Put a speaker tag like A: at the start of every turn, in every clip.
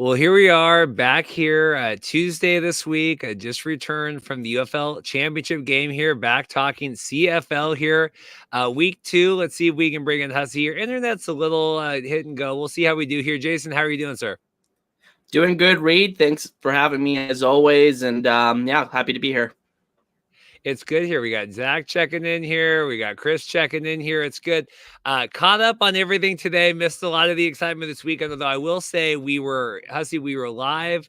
A: Well, here we are back here Tuesday this week. I just returned from the UFL championship game here, back talking CFL here. Week 2, let's see if we can bring in Hussey here. Internet's a little hit and go. We'll see how we do here. Jason, how are you doing, sir?
B: Doing good, Reed. Thanks for having me as always. And yeah, happy to be here.
A: It's good here. We got Zach checking in here. We got Chris checking in here. It's good. Caught up on everything today. Missed a lot of the excitement this weekend, although I will say we were live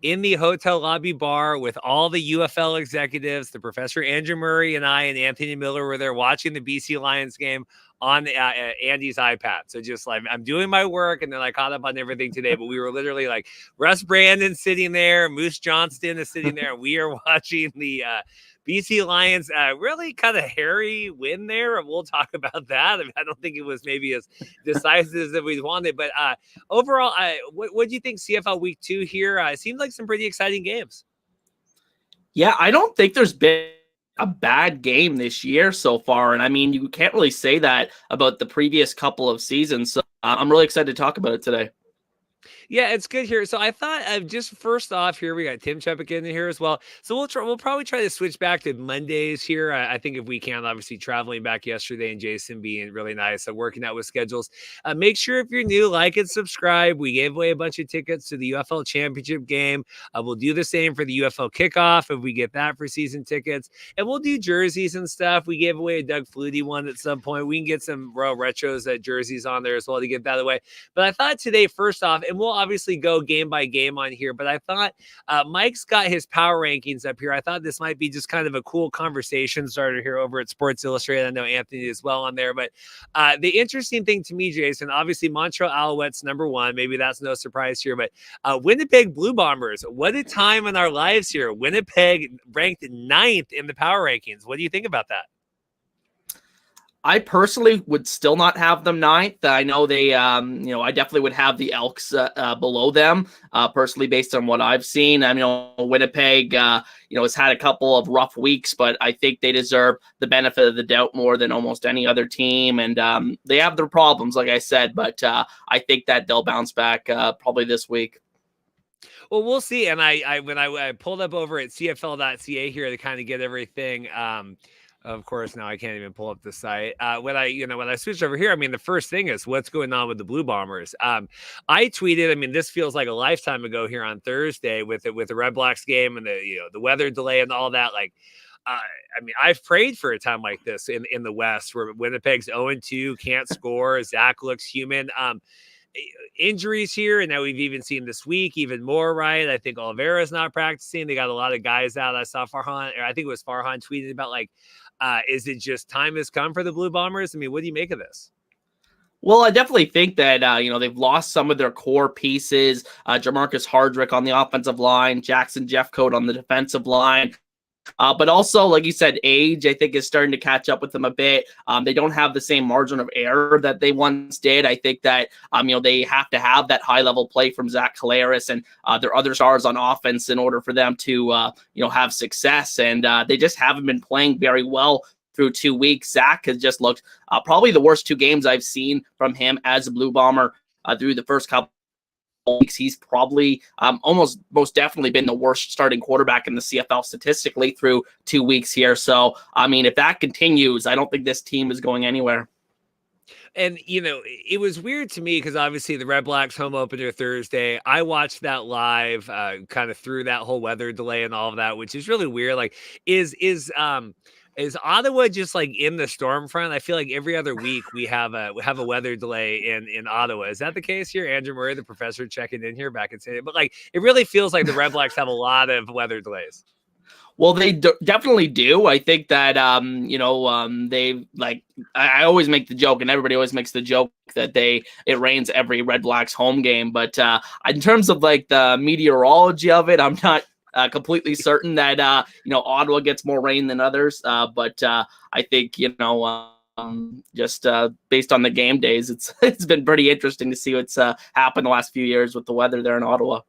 A: in the hotel lobby bar with all the UFL executives. The Professor Andrew Murray and I and Anthony Miller were there watching the BC Lions game on Andy's iPad. So just like I'm doing my work, and then I caught up on everything today. But we were literally like Russ Brandon sitting there, Moose Johnston is sitting there, and we are watching the BC Lions really kind of hairy win there, and we'll talk about that. I don't think it was maybe as decisive as we wanted, but overall, what do you think CFL Week 2 here? It seemed like some pretty exciting games.
B: Yeah, I don't think there's been a bad game this year so far, and I mean, you can't really say that about the previous couple of seasons, so I'm really excited to talk about it today.
A: Yeah, it's good here. So I thought just first off here, we got Tim Chepik in here as well. So we'll probably try to switch back to Mondays here. I think if we can, obviously traveling back yesterday and Jason being really nice at working out with schedules. Make sure if you're new, like and subscribe. We gave away a bunch of tickets to the UFL championship game. We'll do the same for the UFL kickoff if we get that for season tickets. And we'll do jerseys and stuff. We gave away a Doug Flutie one at some point. We can get some Royal Retros jerseys on there as well to get that away. But I thought today, first off, and we'll obviously go game by game on here, but I thought Mike's got his power rankings up here. I thought this might be just kind of a cool conversation starter here over at Sports Illustrated. I know Anthony is well on there, but the interesting thing to me, Jason, obviously Montreal Alouettes number 1. Maybe that's no surprise here, but Winnipeg Blue Bombers. What a time in our lives here. Winnipeg ranked 9th in the power rankings. What do you think about that?
B: I personally would still not have them 9th. I know they, I definitely would have the Elks below them, personally, based on what I've seen. I mean, Winnipeg, has had a couple of rough weeks, but I think they deserve the benefit of the doubt more than almost any other team. And they have their problems, like I said, but I think that they'll bounce back probably this week.
A: Well, we'll see. And when I pulled up over at CFL.ca here to kind of get everything, of course, now I can't even pull up the site. When I switched over here, I mean, the first thing is what's going on with the Blue Bombers. I tweeted, I mean, this feels like a lifetime ago here on Thursday with the Redblacks game and the weather delay and all that. Like, I mean, I've prayed for a time like this in the West where Winnipeg's 0-2, can't score. Zach looks human. Injuries here, and now we've even seen this week even more, right? I think Oliveira's not practicing. They got a lot of guys out. I saw Farhan, or I think it was Farhan tweeted about like, is it just time has come for the Blue Bombers? I mean, what do you make of this?
B: Well, I definitely think that, they've lost some of their core pieces. Jamarcus Hardrick on the offensive line, Jackson Jeffcoat on the defensive line. But also, like you said, age, I think, is starting to catch up with them a bit. They don't have the same margin of error that they once did. I think that, they have to have that high-level play from Zach Collaros and their other stars on offense in order for them to, have success. And they just haven't been playing very well through 2 weeks. Zach has just looked probably the worst 2 games I've seen from him as a Blue Bomber through the first couple weeks. He's probably most definitely been the worst starting quarterback in the CFL statistically through 2 weeks here. So, I mean, if that continues, I don't think this team is going anywhere.
A: And, it was weird to me because obviously the Redblacks home opener Thursday, I watched that live kind of through that whole weather delay and all of that, which is really weird. Like, is Ottawa just like in the storm front? I feel like every other week we have a weather delay in Ottawa. Is that the case here? Andrew Murray, the professor, checking in here back in San Diego. But like, it really feels like the Redblacks have a lot of weather delays.
B: Well, they definitely do. I think that, they like, I always make the joke and everybody always makes the joke that it rains every Redblacks home game. But in terms of like the meteorology of it, I'm not completely certain that, Ottawa gets more rain than others. But I think, just based on the game days, it's been pretty interesting to see what's happened the last few years with the weather there in Ottawa.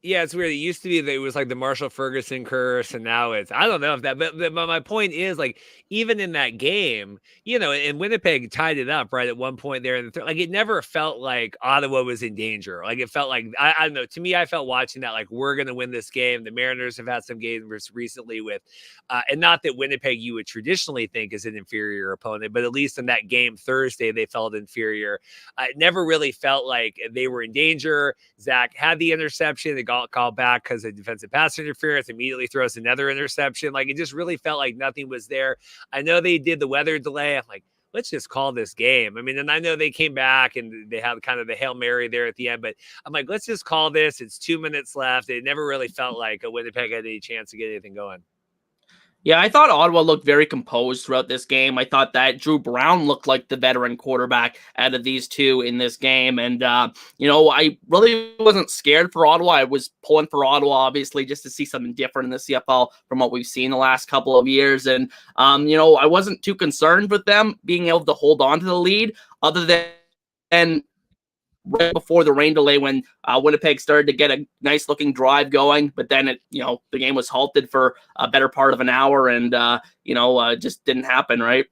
A: Yeah, it's weird. It used to be that it was like the Marshall Ferguson curse, and now it's I don't know if that. But my point is like even in that game, and Winnipeg tied it up right at one point there, and like it never felt like Ottawa was in danger. Like it felt like I don't know. To me, I felt watching that like we're going to win this game. The Mariners have had some games recently with, and not that Winnipeg you would traditionally think is an inferior opponent, but at least in that game Thursday they felt inferior. It never really felt like they were in danger. Zach had the interception. They got called back because of defensive pass interference, immediately throws another interception. Like it just really felt like nothing was there. I know they did the weather delay. I'm like, let's just call this game. I mean, and I know they came back and they had kind of the Hail Mary there at the end, but I'm like, let's just call this. It's 2 minutes left. It never really felt like a Winnipeg had any chance to get anything going.
B: Yeah, I thought Ottawa looked very composed throughout this game. I thought that Drew Brown looked like the veteran quarterback out of these two in this game. And, I really wasn't scared for Ottawa. I was pulling for Ottawa, obviously, just to see something different in the CFL from what we've seen the last couple of years. And, I wasn't too concerned with them being able to hold on to the lead other than right before the rain delay when Winnipeg started to get a nice looking drive going, but then the game was halted for a better part of an hour and just didn't happen, right?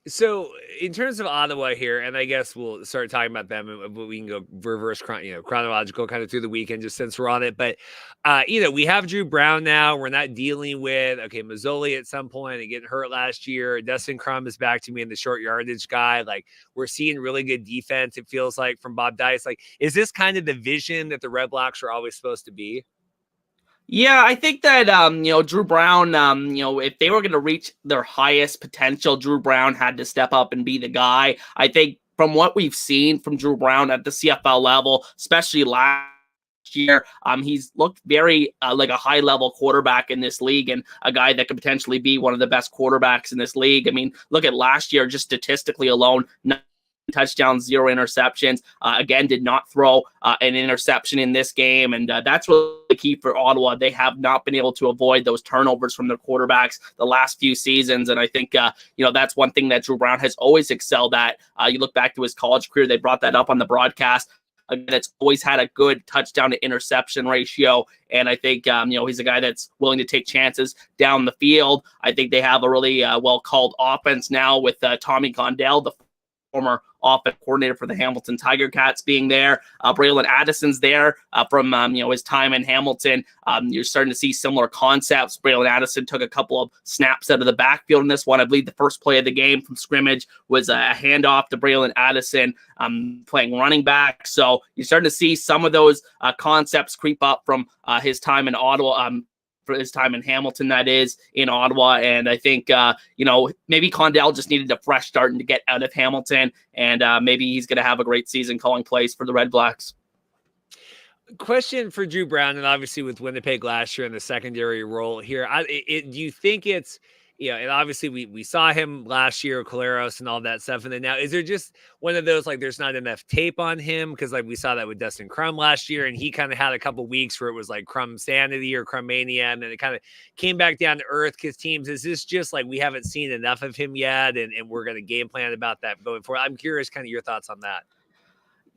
A: So, in terms of Ottawa here, and I guess we'll start talking about them, but we can go reverse, chronological kind of through the weekend, just since we're on it. But, we have Drew Brown now. We're not dealing with Mazzoli at some point and getting hurt last year. Dustin Crum is back to being the short yardage guy. Like we're seeing really good defense. It feels like from Bob Dice. Like, is this kind of the vision that the Redblacks are always supposed to be?
B: Yeah, I think that Drew Brown, if they were going to reach their highest potential, Drew Brown had to step up and be the guy. I think from what we've seen from Drew Brown at the CFL level, especially last year, he's looked very like a high level quarterback in this league and a guy that could potentially be one of the best quarterbacks in this league. I mean, look at last year, just statistically alone, touchdowns, 0 interceptions. Again, did not throw an interception in this game. And that's really key for Ottawa. They have not been able to avoid those turnovers from their quarterbacks the last few seasons. And I think, that's one thing that Drew Brown has always excelled at. You look back to his college career, they brought that up on the broadcast. That's always had a good touchdown to interception ratio. And I think, he's a guy that's willing to take chances down the field. I think they have a really well-called offense now with Tommy Condell, the former offense coordinator for the Hamilton Tiger Cats, being there. Braylon Addison's there from his time in Hamilton. You're starting to see similar concepts. Braylon Addison took a couple of snaps out of the backfield in this one. I believe the first play of the game from scrimmage was a handoff to Braylon Addison playing running back. So you're starting to see some of those concepts creep up from his time in Ottawa, for his time in Hamilton, that is, in Ottawa. And I think, maybe Condell just needed a fresh start and to get out of Hamilton. And maybe he's going to have a great season calling plays for the Redblacks.
A: Question for Drew Brown, and obviously with Winnipeg last year in the secondary role here, do you think it's, and obviously we saw him last year, Coleros and all that stuff. And then now, is there just one of those, like, there's not enough tape on him? Because, like, we saw that with Dustin Crum last year, and he kind of had a couple weeks where it was like Crum sanity or Crum mania, and then it kind of came back down to earth because teams, is this just like we haven't seen enough of him yet, and we're going to game plan about that going forward? I'm curious kind of your thoughts on that.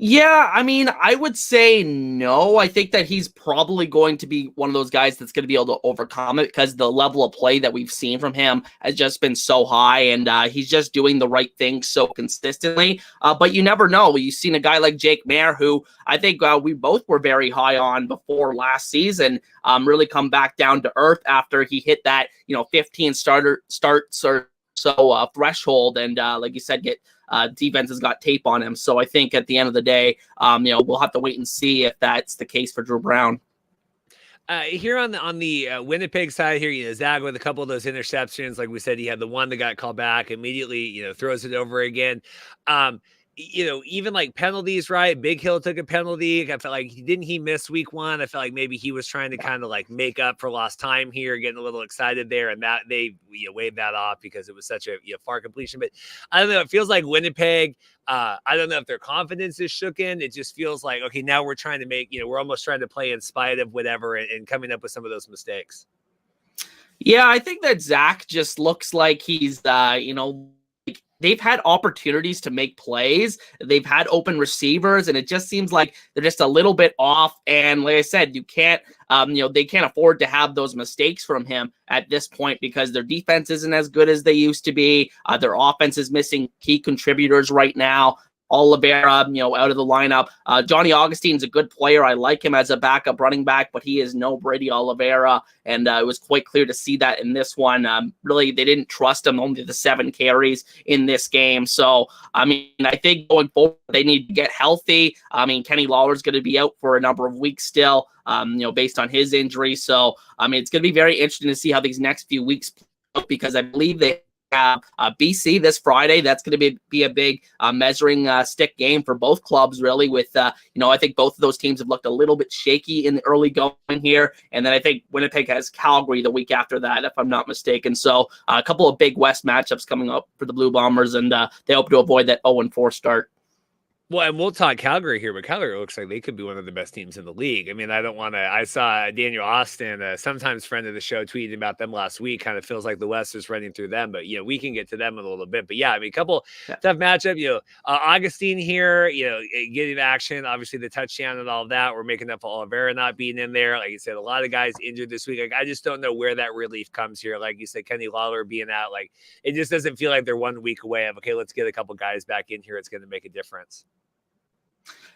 B: Yeah, I mean, I would say no. I think that he's probably going to be one of those guys that's going to be able to overcome it because the level of play that we've seen from him has just been so high, and he's just doing the right thing so consistently. But you never know. You've seen a guy like Jake Mayer, who I think we both were very high on before last season, really come back down to earth after he hit that 15 starts or so threshold, and like you said, defense has got tape on him. So I think at the end of the day, we'll have to wait and see if that's the case for Drew Brown.
A: Here on the Winnipeg side here, Zach with a couple of those interceptions, like we said, he had the one that got called back immediately, throws it over again. Even like penalties, right? Big Hill took a penalty. I felt like didn't he miss week 1? I felt like maybe he was trying to kind of like make up for lost time here, getting a little excited there, and that they waved that off because it was such a far completion. But I don't know. It feels like Winnipeg. I don't know if their confidence is shooken. It just feels like, okay, now we're trying to make, we're almost trying to play in spite of whatever and coming up with some of those mistakes.
B: Yeah, I think that Zach just looks like he's, they've had opportunities to make plays. They've had open receivers, and it just seems like they're just a little bit off. And like I said, you can't, they can't afford to have those mistakes from him at this point because their defense isn't as good as they used to be. Their offense is missing key contributors right now. Oliveira, out of the lineup. Johnny Augustine's a good player. I like him as a backup running back, but he is no Brady Oliveira, and it was quite clear to see that in this one. Really, they didn't trust him, only the 7 carries in this game. So, I think going forward, they need to get healthy. Kenny Lawler's going to be out for a number of weeks still, based on his injury. So, it's going to be very interesting to see how these next few weeks play out because I believe they have BC this Friday. That's going to be a big measuring stick game for both clubs, really. With I think both of those teams have looked a little bit shaky in the early going here, and then I think Winnipeg has Calgary the week after that, if I'm not mistaken. So a couple of big West matchups coming up for the Blue Bombers, and they hope to avoid that 0-4 start.
A: Well, and we'll talk Calgary here, but Calgary looks like they could be one of the best teams in the league. I don't want to. I saw Daniel Austin, sometimes friend of the show, tweeting about them last week. Kind of feels like the West is running through them, but we can get to them in a little bit. But yeah, a couple tough matchup. Augustine here, getting action. Obviously, the touchdown and all of that. We're making up for Oliveira not being in there. Like you said, a lot of guys injured this week. Like I just don't know where that relief comes here. Like you said, Kenny Lawler being out. Like it just doesn't feel like they're 1 week away of okay, let's get a couple guys back in here. It's going to make a difference.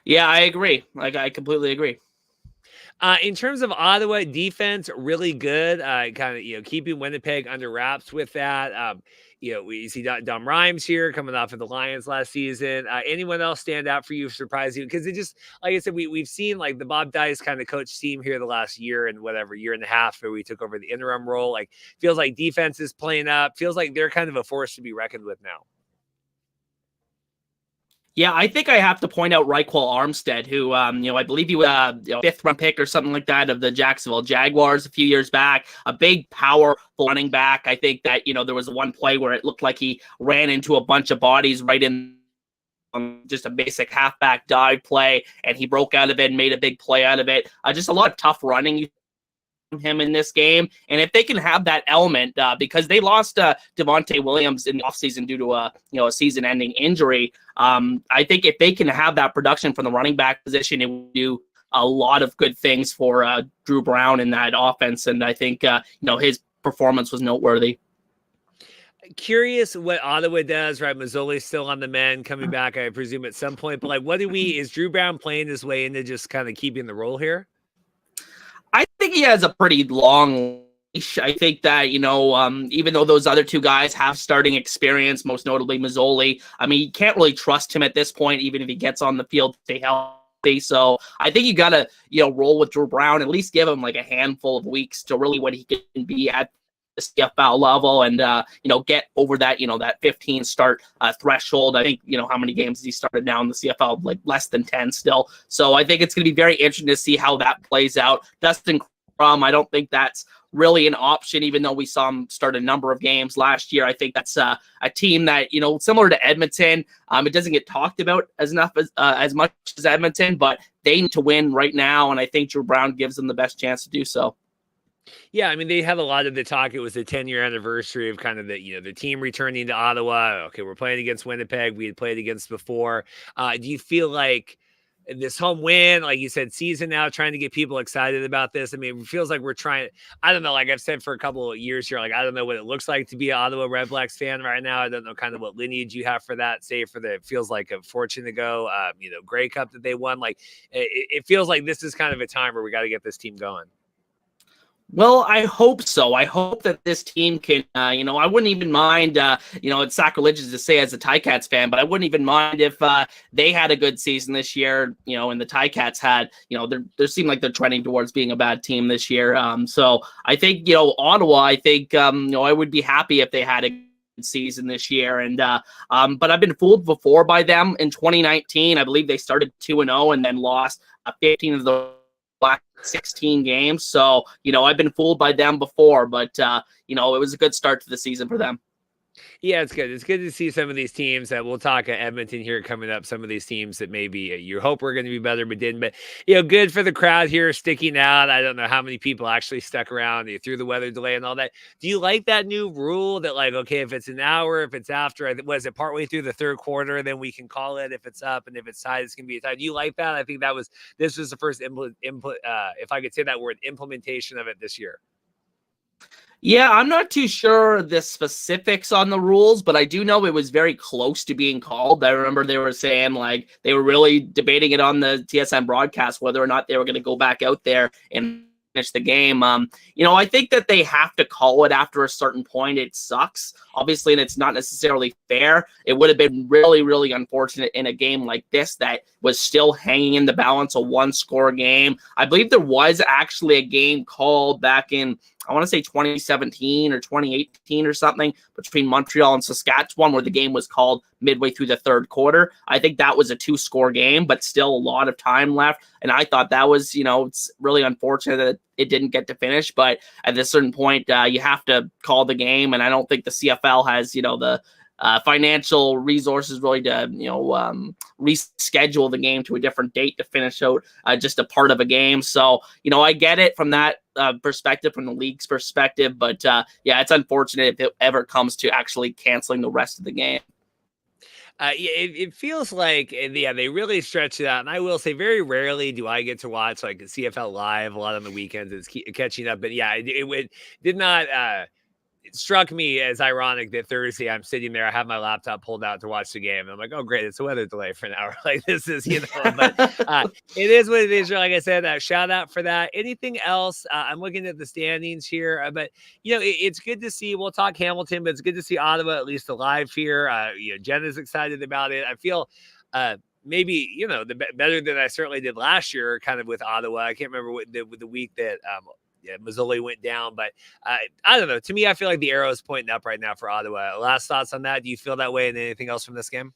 B: Yeah, I agree. I completely agree.
A: In terms of Ottawa defense, really good. Keeping Winnipeg under wraps with that. We see Dom Rhymes here coming off of the Lions last season. Anyone else stand out for you, surprise you? Because it just, like I said, we've seen like the Bob Dice kind of coach team here the last year and year and a half where we took over the interim role. Like feels like defense is playing up. Feels like they're kind of a force to be reckoned with now.
B: Yeah, I think I have to point out Reichwell Armstead, who, I believe he was a 5th-round pick or something like that of the Jacksonville Jaguars a few years back. A big, powerful running back. I think that, there was one play where it looked like he ran into a bunch of bodies right in just a basic halfback dive play, and he broke out of it and made a big play out of it. Just a lot of tough running him in this game, and if they can have that element, because they lost Devontae Williams in the offseason due to a season-ending injury, I think if they can have that production from the running back position, it will do a lot of good things for Drew Brown in that offense, and I think his performance was noteworthy.
A: Curious what Ottawa does, right? Mazzoli's still on the mend, coming back, I presume, at some point, but like, is Drew Brown playing his way into just kind of keeping the role here?
B: I think he has a pretty long leash. I think that, even though those other 2 guys have starting experience, most notably Mazzoli, you can't really trust him at this point, even if he gets on the field to stay healthy. So I think you got to, roll with Drew Brown, at least give him like a handful of weeks to really what he can be at the CFL level and, get over that, that 15 start threshold. I think, how many games he started now in the CFL, like less than 10 still. So I think it's going to be very interesting to see how that plays out. Dustin Crum, I don't think that's really an option, even though we saw him start a number of games last year. I think that's a team that, similar to Edmonton, it doesn't get talked about as much as Edmonton, but they need to win right now. And I think Drew Brown gives them the best chance to do so.
A: Yeah, they had a lot of the talk. It was the 10-year anniversary of kind of the team returning to Ottawa. Okay, we're playing against Winnipeg. We had played against before. Do you feel like this home win, like you said, season now, trying to get people excited about this? It feels like we're trying. I don't know. Like I've said for a couple of years here, like I don't know what it looks like to be an Ottawa Redblacks fan right now. I don't know kind of what lineage you have for that. Say for it feels like a fortune ago, Grey Cup that they won. Like it feels like this is kind of a time where we got to get this team going.
B: Well, I hope so. I hope that this team can, I wouldn't even mind, it's sacrilegious to say as a Ticats fan, but I wouldn't even mind if they had a good season this year, and the Ticats had, they seem like they're trending towards being a bad team this year. So I think, Ottawa, I think, I would be happy if they had a good season this year. And but I've been fooled before by them in 2019. I believe they started 2-0 and then lost 15 of the last 16 games. So, I've been fooled by them before, but, it was a good start to the season for them.
A: Yeah, it's good. It's good to see some of these teams that we'll talk at Edmonton here coming up. Some of these teams that maybe you hope we're going to be better, but didn't. But good for the crowd here sticking out. I don't know how many people actually stuck around through the weather delay and all that. Do you like that new rule that like, okay, if it's an hour, if it's after, was it partway through the third quarter, then we can call it if it's up, and if it's tied, it's going to be a tie. Do you like that? I think this was the first input. If I could say that word, implementation of it this year.
B: Yeah, I'm not too sure the specifics on the rules, but I do know it was very close to being called. I remember they were saying like they were really debating it on the TSN broadcast whether or not they were going to go back out there and finish the game. I think that they have to call it after a certain point. It sucks, obviously, and it's not necessarily fair. It would have been really, really unfortunate in a game like this that was still hanging in the balance, a one-score game. I believe there was actually a game called back in, I want to say 2017 or 2018 or something, between Montreal and Saskatchewan, where the game was called midway through the third quarter. I think that was a 2-score game, but still a lot of time left. And I thought that was, it's really unfortunate that it didn't get to finish. But at a certain point, you have to call the game. And I don't think the CFL has, the financial resources really to, reschedule the game to a different date to finish out just a part of a game. So, I get it from that perspective, from the league's perspective. But it's unfortunate if it ever comes to actually canceling the rest of the game.
A: It feels like, they really stretch it out. And I will say, very rarely do I get to watch like CFL live. A lot on the weekends, it's catching up. But it did not. It struck me as ironic that Thursday I'm sitting there, I have my laptop pulled out to watch the game. And I'm like, oh, great. It's a weather delay for an hour. Like this is, but it is what it is. Like I said, shout out for that. Anything else? I'm looking at the standings here, but it's good to see, we'll talk Hamilton, but it's good to see Ottawa at least alive here. Jen is excited about it. I feel, maybe, better than I certainly did last year, kind of with Ottawa. I can't remember what the week that, Mazzoli went down, but I don't know. To me, I feel like the arrow is pointing up right now for Ottawa. Last thoughts on that? Do you feel that way? And anything else from this game?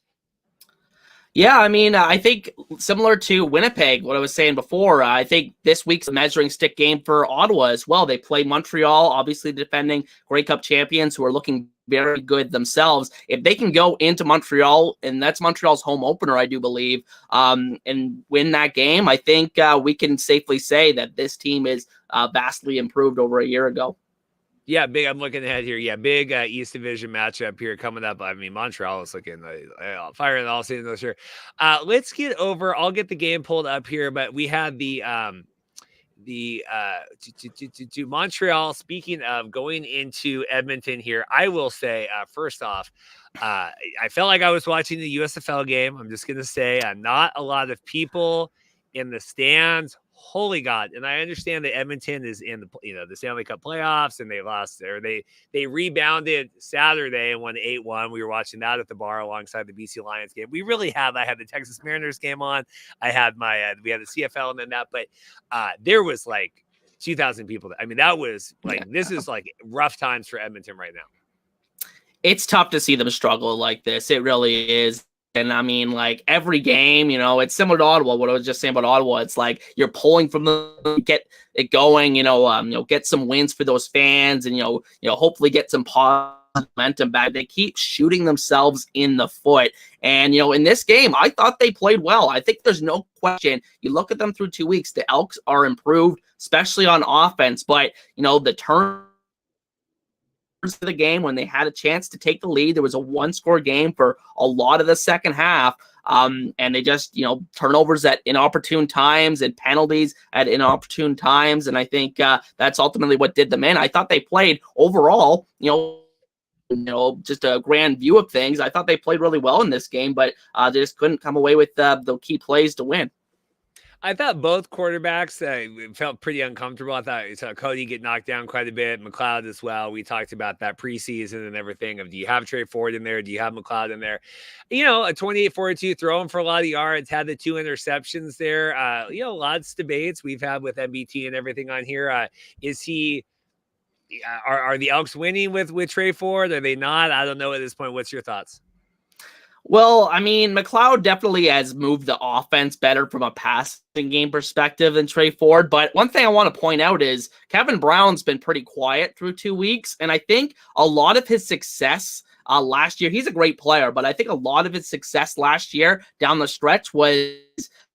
B: Yeah, I mean, I think similar to Winnipeg, what I was saying before, I think this week's a measuring stick game for Ottawa as well. They play Montreal, obviously defending Grey Cup champions who are looking very good themselves. If they can go into Montreal, and that's Montreal's home opener, I do believe, and win that game, I think we can safely say that this team is vastly improved over a year ago.
A: Yeah, big. I'm looking ahead here. Yeah, big East Division matchup here coming up. I mean, Montreal is looking firing all season this year. Let's get over. I'll get the game pulled up here, but we had the Montreal. Speaking of going into Edmonton here, I will say first off, I felt like I was watching the USFL game. I'm just gonna say, not a lot of people in the stands. Holy God. And I understand that Edmonton is in the Stanley Cup playoffs, and they lost there. They rebounded Saturday and won 8-1. We were watching that at the bar alongside the BC Lions game. I had the Texas Mariners game on. I had we had the CFL and then that, but there was like 2,000 people. I mean, that was like, this is like rough times for Edmonton right now.
B: It's tough to see them struggle like this. It really is. And I mean, like every game, it's similar to Ottawa. What I was just saying about Ottawa, it's like you're pulling from the get it going. Get some wins for those fans, and hopefully get some positive momentum back. They keep shooting themselves in the foot, and in this game, I thought they played well. I think there's no question. You look at them through 2 weeks, the Elks are improved, especially on offense. But the turn of the game, when they had a chance to take the lead, there was a one-score game for a lot of the second half, and they just turnovers at inopportune times and penalties at inopportune times, and I think that's ultimately what did them in. I thought they played overall, just a grand view of things, I thought they played really well in this game, but they just couldn't come away with the key plays to win.
A: I thought both quarterbacks felt pretty uncomfortable. I thought saw Cody get knocked down quite a bit, McLeod as well. We talked about that preseason and everything of, do you have Trey Ford in there? Do you have McLeod in there? A 28-42 throwing for a lot of yards, had the 2 interceptions there. Lots of debates we've had with MBT and everything on here. Is he... Are the Elks winning with Trey Ford? Are they not? I don't know at this point. What's your thoughts?
B: Well, I mean, McLeod definitely has moved the offense better from a passing game perspective than Trey Ford. But one thing I want to point out is Kevin Brown's been pretty quiet through 2 weeks. And I think a lot of his success last year. He's a great player, but I think a lot of his success last year down the stretch was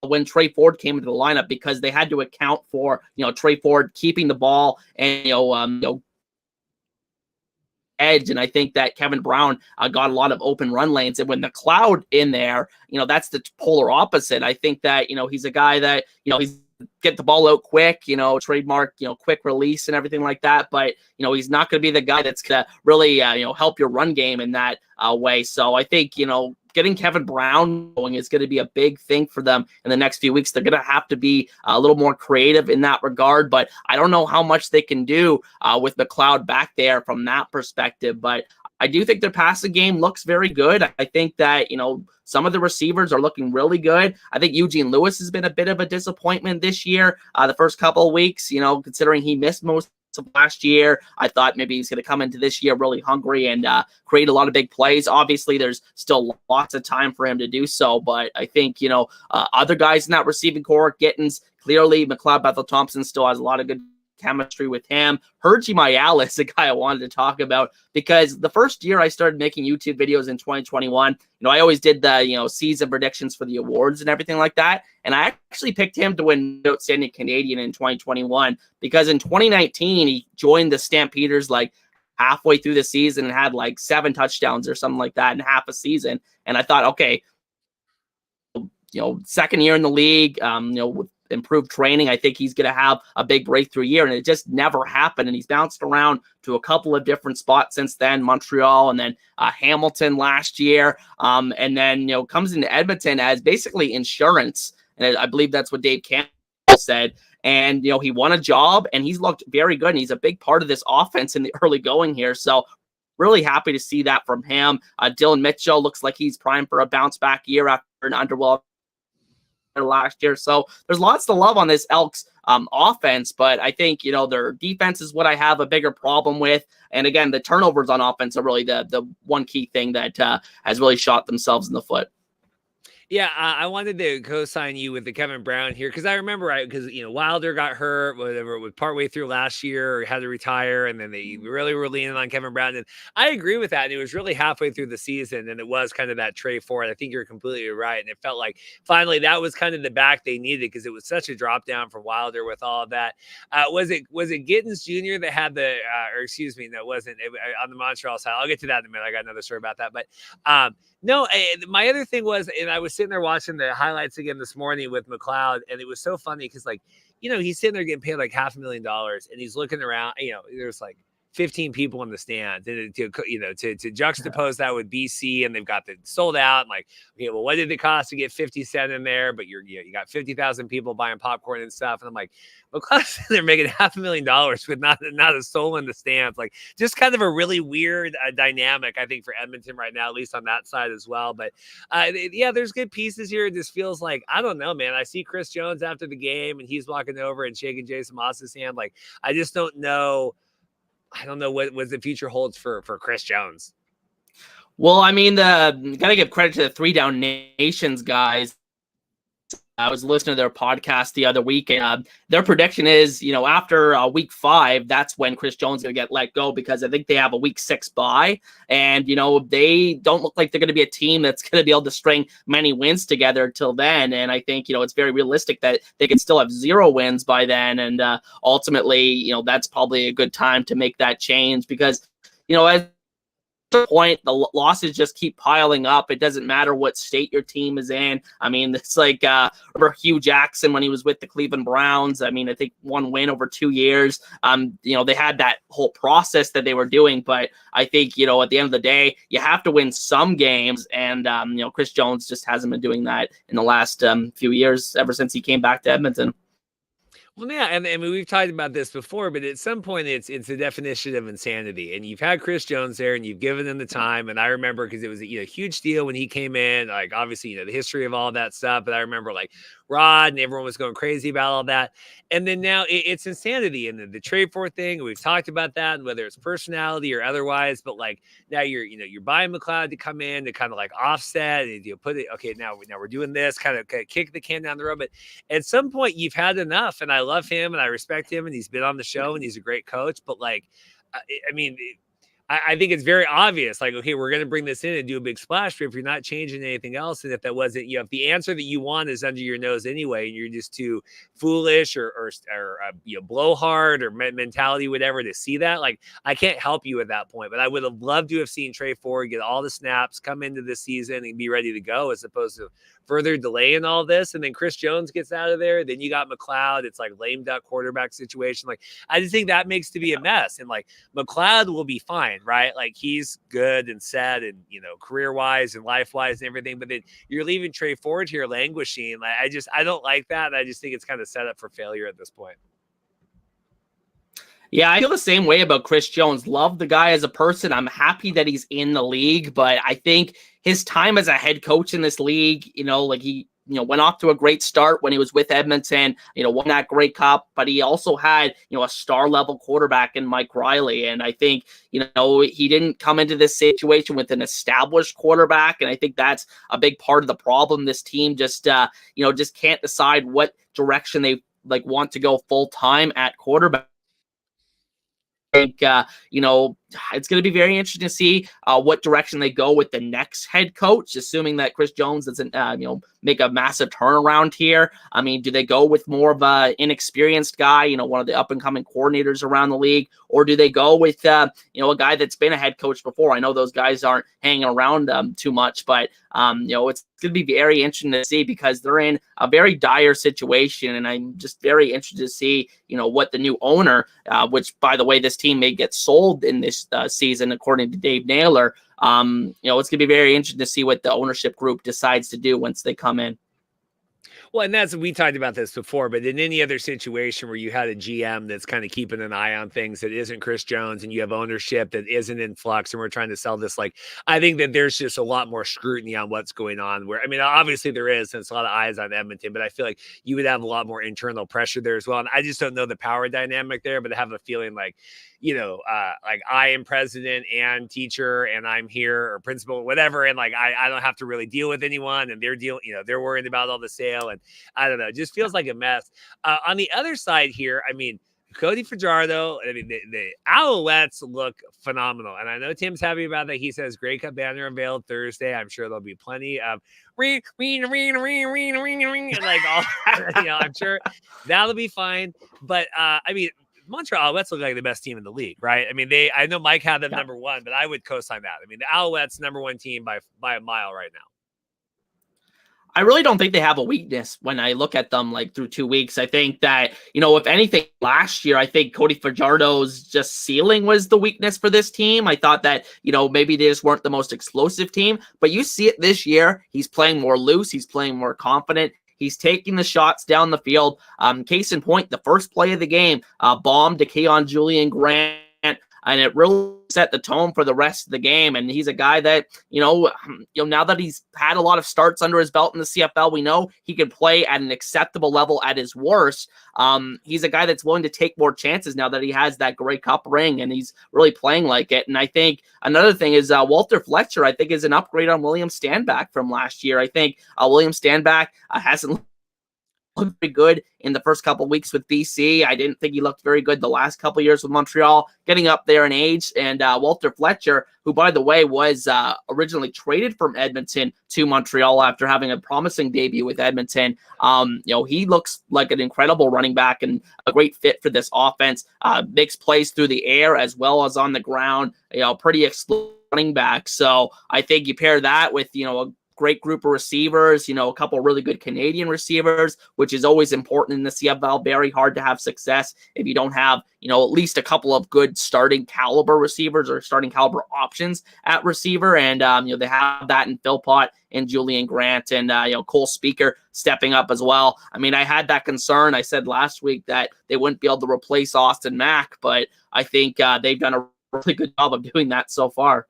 B: when Trey Ford came into the lineup, because they had to account for, Trey Ford keeping the ball and, edge. And I think that Kevin Brown got a lot of open run lanes. And when the Cloud in there, that's the polar opposite. I think that, he's a guy that, he's get the ball out quick, trademark, quick release and everything like that. But, he's not going to be the guy that's going to really, help your run game in that way. So I think, getting Kevin Brown going is going to be a big thing for them in the next few weeks. They're going to have to be a little more creative in that regard, but I don't know how much they can do with McLeod back there from that perspective. But I do think their passing game looks very good. I think that, some of the receivers are looking really good. I think Eugene Lewis has been a bit of a disappointment this year, the first couple of weeks, considering he missed most of last year. I thought maybe he's going to come into this year really hungry and create a lot of big plays. Obviously, there's still lots of time for him to do so, but I think, other guys in that receiving core, Gittins, clearly McLeod Bethel-Thompson still has a lot of good chemistry with him. Hergy Mayala is the guy I wanted to talk about, because the first year I started making YouTube videos in 2021, I always did the, season predictions for the awards and everything like that. And I actually picked him to win Outstanding Canadian in 2021, because in 2019, he joined the Stampeders like halfway through the season and had like 7 touchdowns or something like that in half a season. And I thought, okay, second year in the league, with improved training, I think he's going to have a big breakthrough year, and it just never happened. And he's bounced around to a couple of different spots since then, Montreal and then Hamilton last year, and then comes into Edmonton as basically insurance, and I believe that's what Dave Campbell said. And he won a job, and he's looked very good, and he's a big part of this offense in the early going here. So really happy to see that from him. Dylan Mitchell looks like he's primed for a bounce back year after an underwhelming last year. So there's lots to love on this Elks offense, but I think, their defense is what I have a bigger problem with. And again, the turnovers on offense are really the one key thing that has really shot themselves in the foot.
A: Yeah, I wanted to co-sign you with the Kevin Brown here, because I remember, because Wilder got hurt, whatever, with partway through last year, or had to retire, and then they really were leaning on Kevin Brown. And I agree with that. And it was really halfway through the season, and it was kind of that Trey Ford. I think you're completely right, and it felt like finally that was kind of the back they needed, because it was such a drop down for Wilder with all of that. Was it Gittins Jr. that had the, or excuse me, no, it wasn't on the Montreal side. I'll get to that in a minute. I got another story about that, but no, my other thing was, and I was sitting there watching the highlights again this morning with McLeod, and it was so funny because, he's sitting there getting paid like $500,000, and he's looking around, there's like 15 people in the stands, and to juxtapose that with BC, and they've got the sold out, and like, okay, well, what did it cost to get 50 Cent in there? But you got 50,000 people buying popcorn and stuff, and I'm like, McLeod's they're making $500,000 with not a soul in the stands. Like, just kind of a really weird dynamic, I think, for Edmonton right now, at least on that side as well. But yeah, there's good pieces here. It just feels like, I don't know, man. I see Chris Jones after the game, and he's walking over and shaking Jason Moss's hand. Like, I just don't know. I don't know what the future holds for Chris Jones.
B: Well, I mean, got to give credit to the 3 Down Nations guys. I was listening to their podcast the other week, and their prediction is, after week 5, that's when Chris Jones is going to get let go, because I think they have a week 6 bye, and, they don't look like they're going to be a team that's going to be able to string many wins together till then. And I think, it's very realistic that they can still have 0 wins by then. And ultimately, that's probably a good time to make that change, because, as point, the losses just keep piling up. It doesn't matter what state your team is in. I mean, it's like remember Hugh Jackson when he was with the Cleveland Browns. I mean, I think 1 win over 2 years. They had that whole process that they were doing, but I think at the end of the day, you have to win some games, and Chris Jones just hasn't been doing that in the last few years, ever since he came back to Edmonton.
A: Well, yeah, and I mean, we've talked about this before, but at some point, it's the definition of insanity. And you've had Chris Jones there, and you've given him the time. And I remember, because it was a huge deal when he came in. Like, obviously, the history of all that stuff. But I remember, like, Rod, and everyone was going crazy about all that. And then now it's insanity, and the trade for thing. We've talked about that, and whether it's personality or otherwise. But like, now you're buying McLeod to come in to kind of like offset, and put it, okay, now we're doing this, kind of kick the can down the road. But at some point, you've had enough. And I love him, and I respect him, and he's been on the show, and he's a great coach. But like, I mean, I think it's very obvious, like, okay, we're going to bring this in and do a big splash, but if you're not changing anything else, and if that wasn't, if the answer that you want is under your nose anyway, and you're just too foolish or blowhard or mentality, whatever, to see that, like, I can't help you at that point. But I would have loved to have seen Trey Ford get all the snaps, come into this season and be ready to go, as opposed to further delaying all this. And then Chris Jones gets out of there. Then you got McLeod. It's like lame duck quarterback situation. Like, I just think that makes to be a mess. And like, McLeod will be fine, right? Like, he's good and set and, career wise and life wise and everything. But then you're leaving Trey Ford here languishing. Like, I don't like that. I just think it's kind of set up for failure at this point.
B: Yeah, I feel the same way about Chris Jones. Love the guy as a person. I'm happy that he's in the league, but I think his time as a head coach in this league, like he, went off to a great start when he was with Edmonton, won that Grey Cup, but he also had, a star level quarterback in Mike Riley. And I think, he didn't come into this situation with an established quarterback. And I think that's a big part of the problem. This team just can't decide what direction they want to go full time at quarterback. Think, it's going to be very interesting to see what direction they go with the next head coach, assuming that Chris Jones doesn't, make a massive turnaround here. I mean, do they go with more of an inexperienced guy, one of the up and coming coordinators around the league, or do they go with, a guy that's been a head coach before? I know those guys aren't hanging around too much, but, it's going to be very interesting to see because they're in a very dire situation. And I'm just very interested to see, what the new owner, which by the way, this team may get sold in this season, according to Dave Naylor. It's going to be very interesting to see what the ownership group decides to do once they come in.
A: Well, and we talked about this before, but in any other situation where you had a GM that's kind of keeping an eye on things that isn't Chris Jones, and you have ownership that isn't in flux, and we're trying to sell this, like, I think that there's just a lot more scrutiny on what's going on. Where, I mean, obviously there is, and it's a lot of eyes on Edmonton, but I feel like you would have a lot more internal pressure there as well. And I just don't know the power dynamic there, but I have a feeling like, like I am president and teacher, and I'm here, or principal, whatever. And like, I don't have to really deal with anyone, and they're they're worried about all the sale. And I don't know, it just feels like a mess. On the other side here, I mean, Cody Fajardo, I mean, the Alouettes look phenomenal. And I know Tim's happy about that. He says Grey Cup banner unveiled Thursday. I'm sure there'll be plenty of and like all that, I'm sure that'll be fine. But I mean, Montreal Alouettes look like the best team in the league, right? I mean, I know Mike had them number one, but I would co-sign that. I mean, the Alouettes number one team by a mile right now.
B: I really don't think they have a weakness when I look at them through 2 weeks. I think that, if anything, last year, I think Cody Fajardo's just ceiling was the weakness for this team. I thought that, maybe they just weren't the most explosive team, but you see it this year. He's playing more loose. He's playing more confident. He's taking the shots down the field. Case in point, the first play of the game, bomb to Keon Julian Grant, and it really set the tone for the rest of the game. And he's a guy that, now that he's had a lot of starts under his belt in the CFL, we know he can play at an acceptable level at his worst. He's a guy that's willing to take more chances now that he has that Grey Cup ring, and he's really playing like it. And I think another thing is Walter Fletcher, I think, is an upgrade on William Stanback from last year. I think William Stanback hasn't looked very good in the first couple of weeks with BC. I didn't think he looked very good the last couple of years with Montreal, getting up there in age. And Walter Fletcher, who, by the way, was originally traded from Edmonton to Montreal after having a promising debut with Edmonton. He looks like an incredible running back and a great fit for this offense. Makes plays through the air as well as on the ground. Pretty explosive running back. So I think you pair that with, a great group of receivers, a couple really good Canadian receivers, which is always important in the CFL. Very hard to have success if you don't have, at least a couple of good starting caliber receivers or starting caliber options at receiver. And, they have that in Philpott and Julian Grant and, Cole Speaker stepping up as well. I mean, I had that concern. I said last week that they wouldn't be able to replace Austin Mack, but I think they've done a really good job of doing that so far.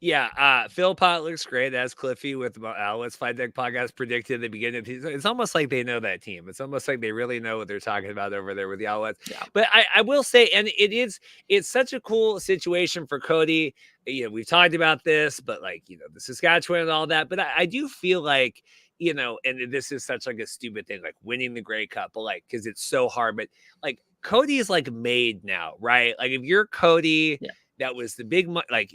A: Yeah, Philpott looks great, as Cliffy with Alouettes Fight Deck podcast predicted at the beginning of the season. It's almost like they know that team. It's almost like they really know what they're talking about over there with the Alouettes. Yeah. But I will say, and it's such a cool situation for Cody. We've talked about this, but the Saskatchewan and all that. But I do feel like, and this is such a stupid thing, like winning the Grey Cup, but because it's so hard. But Cody is made now, right? If you're Cody. Yeah. that was the big, like,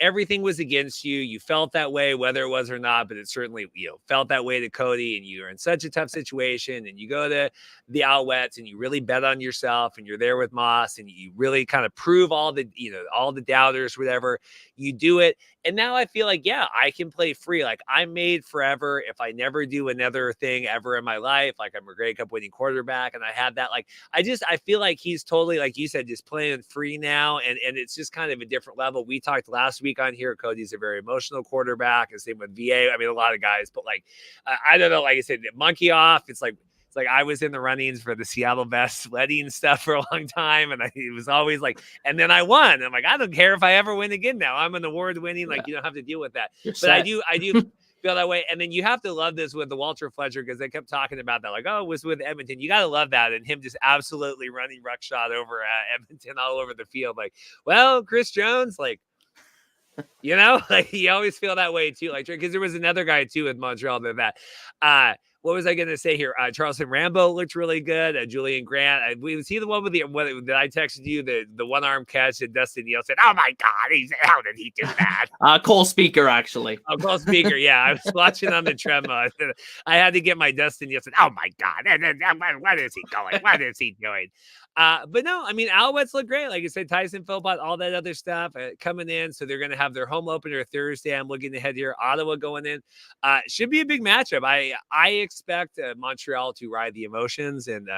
A: everything was against you. You felt that way, whether it was or not, but it certainly, felt that way to Cody, and you're in such a tough situation, and you go to the Alouettes and you really bet on yourself, and you're there with Moss, and you really kind of prove all the, all the doubters, whatever. You do it. And now I feel like, yeah, I can play free. Like, I'm made forever. If I never do another thing ever in my life, like, I'm a Grey Cup winning quarterback, and I had that, like, I feel like he's totally, like you said, just playing free now. And it's just kind of a different level. We talked last week on here. Cody's a very emotional quarterback, and same with VA. I mean, a lot of guys, but like, I don't know, like I said, monkey off. It's like I was in the runnings for the Seattle Best wedding stuff for a long time. And it was always like, and then I won. I'm like, I don't care if I ever win again now. I'm an award winning. Like, you don't have to deal with that. But I do feel that way. And then you have to love this with the Walter Fletcher, because they kept talking about that. Like, oh, it was with Edmonton. You got to love that. And him just absolutely running ruckshot over Edmonton all over the field. Like, well, Chris Jones, like, like, you always feel that way too. Like, because there was another guy too with Montreal that, what was I going to say here? Charleston Rambo looked really good. Julian Grant. Was he the one with that I texted you, the one arm catch that Dustin Neal said, "Oh my God, how did he do that?"
B: Cole Speaker, actually.
A: Oh, Cole Speaker. Yeah, I was watching on the treadmill. I had to get my Dustin Neal said, "Oh my God, what is he going? What is he doing?" But no, I mean, Alouettes look great. Like I said, Tyson Philpott, all that other stuff coming in. So they're going to have their home opener Thursday. I'm looking ahead here. Ottawa going in. Should be a big matchup. I expect Montreal to ride the emotions and,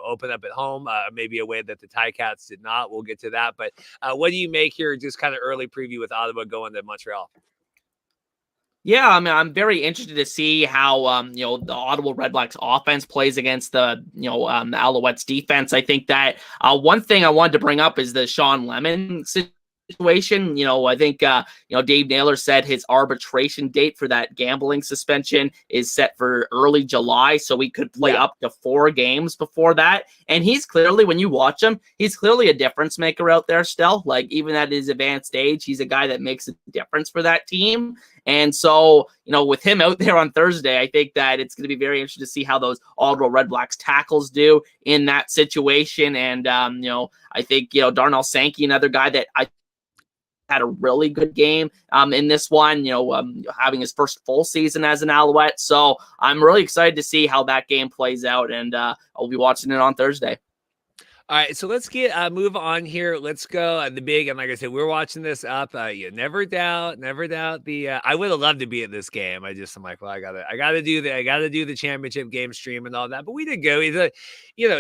A: open up at home, maybe a way that the Ticats did not. We'll get to that. But what do you make here? Just kind of early preview with Ottawa going to Montreal.
B: Yeah, I mean, I'm very interested to see how the Ottawa Redblacks offense plays against the the Alouettes defense. I think that one thing I wanted to bring up is the Sean Lemon situation. I think Dave Naylor said his arbitration date for that gambling suspension is set for early July, so we could play up to 4 games before that. And he's clearly, when you watch him, he's clearly a difference maker out there still. Like, even at his advanced age, he's a guy that makes a difference for that team. And so, with him out there on Thursday, I think that it's going to be very interesting to see how those Ottawa Redblacks tackles do in that situation. And, I think, Darnell Sankey, another guy that I had a really good game in this one, having his first full season as an Alouette. So I'm really excited to see how that game plays out, and I'll be watching it on Thursday.
A: All right, so let's move on here. Let's go the big, and like I said, we're watching this up. You never doubt the. I would have loved to be at this game. I'm like, well, I gotta do the championship game stream and all that. But we did go.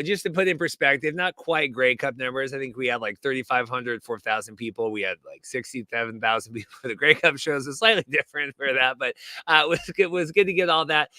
A: Just to put in perspective, not quite Grey Cup numbers. I think we had like 3,500, 4,000 people. We had like 67,000 people for the Grey Cup shows. It's slightly different for that, but it was good to get all that.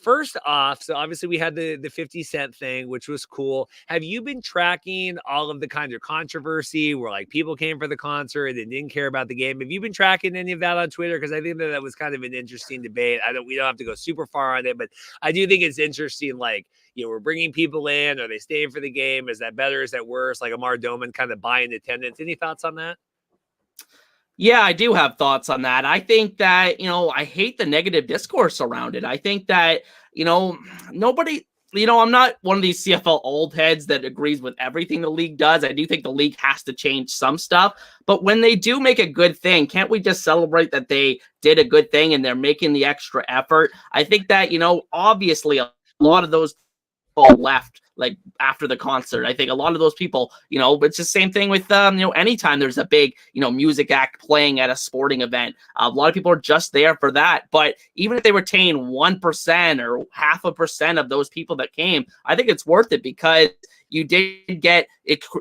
A: First off, so obviously we had the 50 Cent thing, which was cool. Have you been tracking all of the kind of controversy where like people came for the concert and didn't care about the game? Have you been tracking any of that on Twitter? Because I think that was kind of an interesting debate. We don't have to go super far on it, but I do think it's interesting. Like, we're bringing people in. Are they staying for the game? Is that better? Is that worse? Like Amar Doman kind of buying attendance. Any thoughts on that?
B: Yeah, I do have thoughts on that. I think that, I hate the negative discourse around it. I think that, nobody, I'm not one of these CFL old heads that agrees with everything the league does. I do think the league has to change some stuff. But when they do make a good thing, can't we just celebrate that they did a good thing and they're making the extra effort? I think that, obviously a lot of those people left like after the concert. I think a lot of those people, it's the same thing with, anytime there's a big, music act playing at a sporting event, a lot of people are just there for that. But even if they retain 1% or 0.5% of those people that came, I think it's worth it because you did get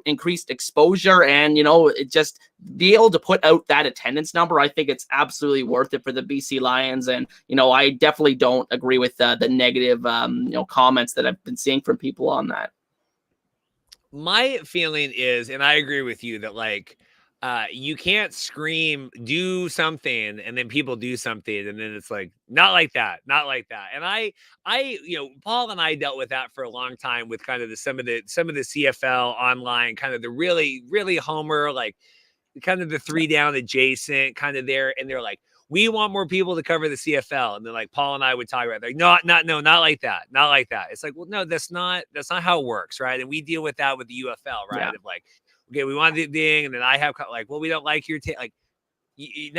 B: increased exposure and, it just be able to put out that attendance number. I think it's absolutely worth it for the BC Lions. And, I definitely don't agree with the negative, comments that I've been seeing from people on that.
A: My feeling is, and I agree with you, that like, you can't scream, do something, and then people do something, and then it's like, not like that. And I, Paul and I dealt with that for a long time with kind of some of the CFL online, kind of the really, really homer, like kind of the 3 down adjacent kind of there. And they're like, we want more people to cover the CFL. And then like Paul and I would talk about it, like, not like that. Not like that. It's like, well, no, that's not how it works. Right. And we deal with that with the UFL, right? Yeah. Of like, okay, we want the ding, and then I have like, well, we don't like your like, you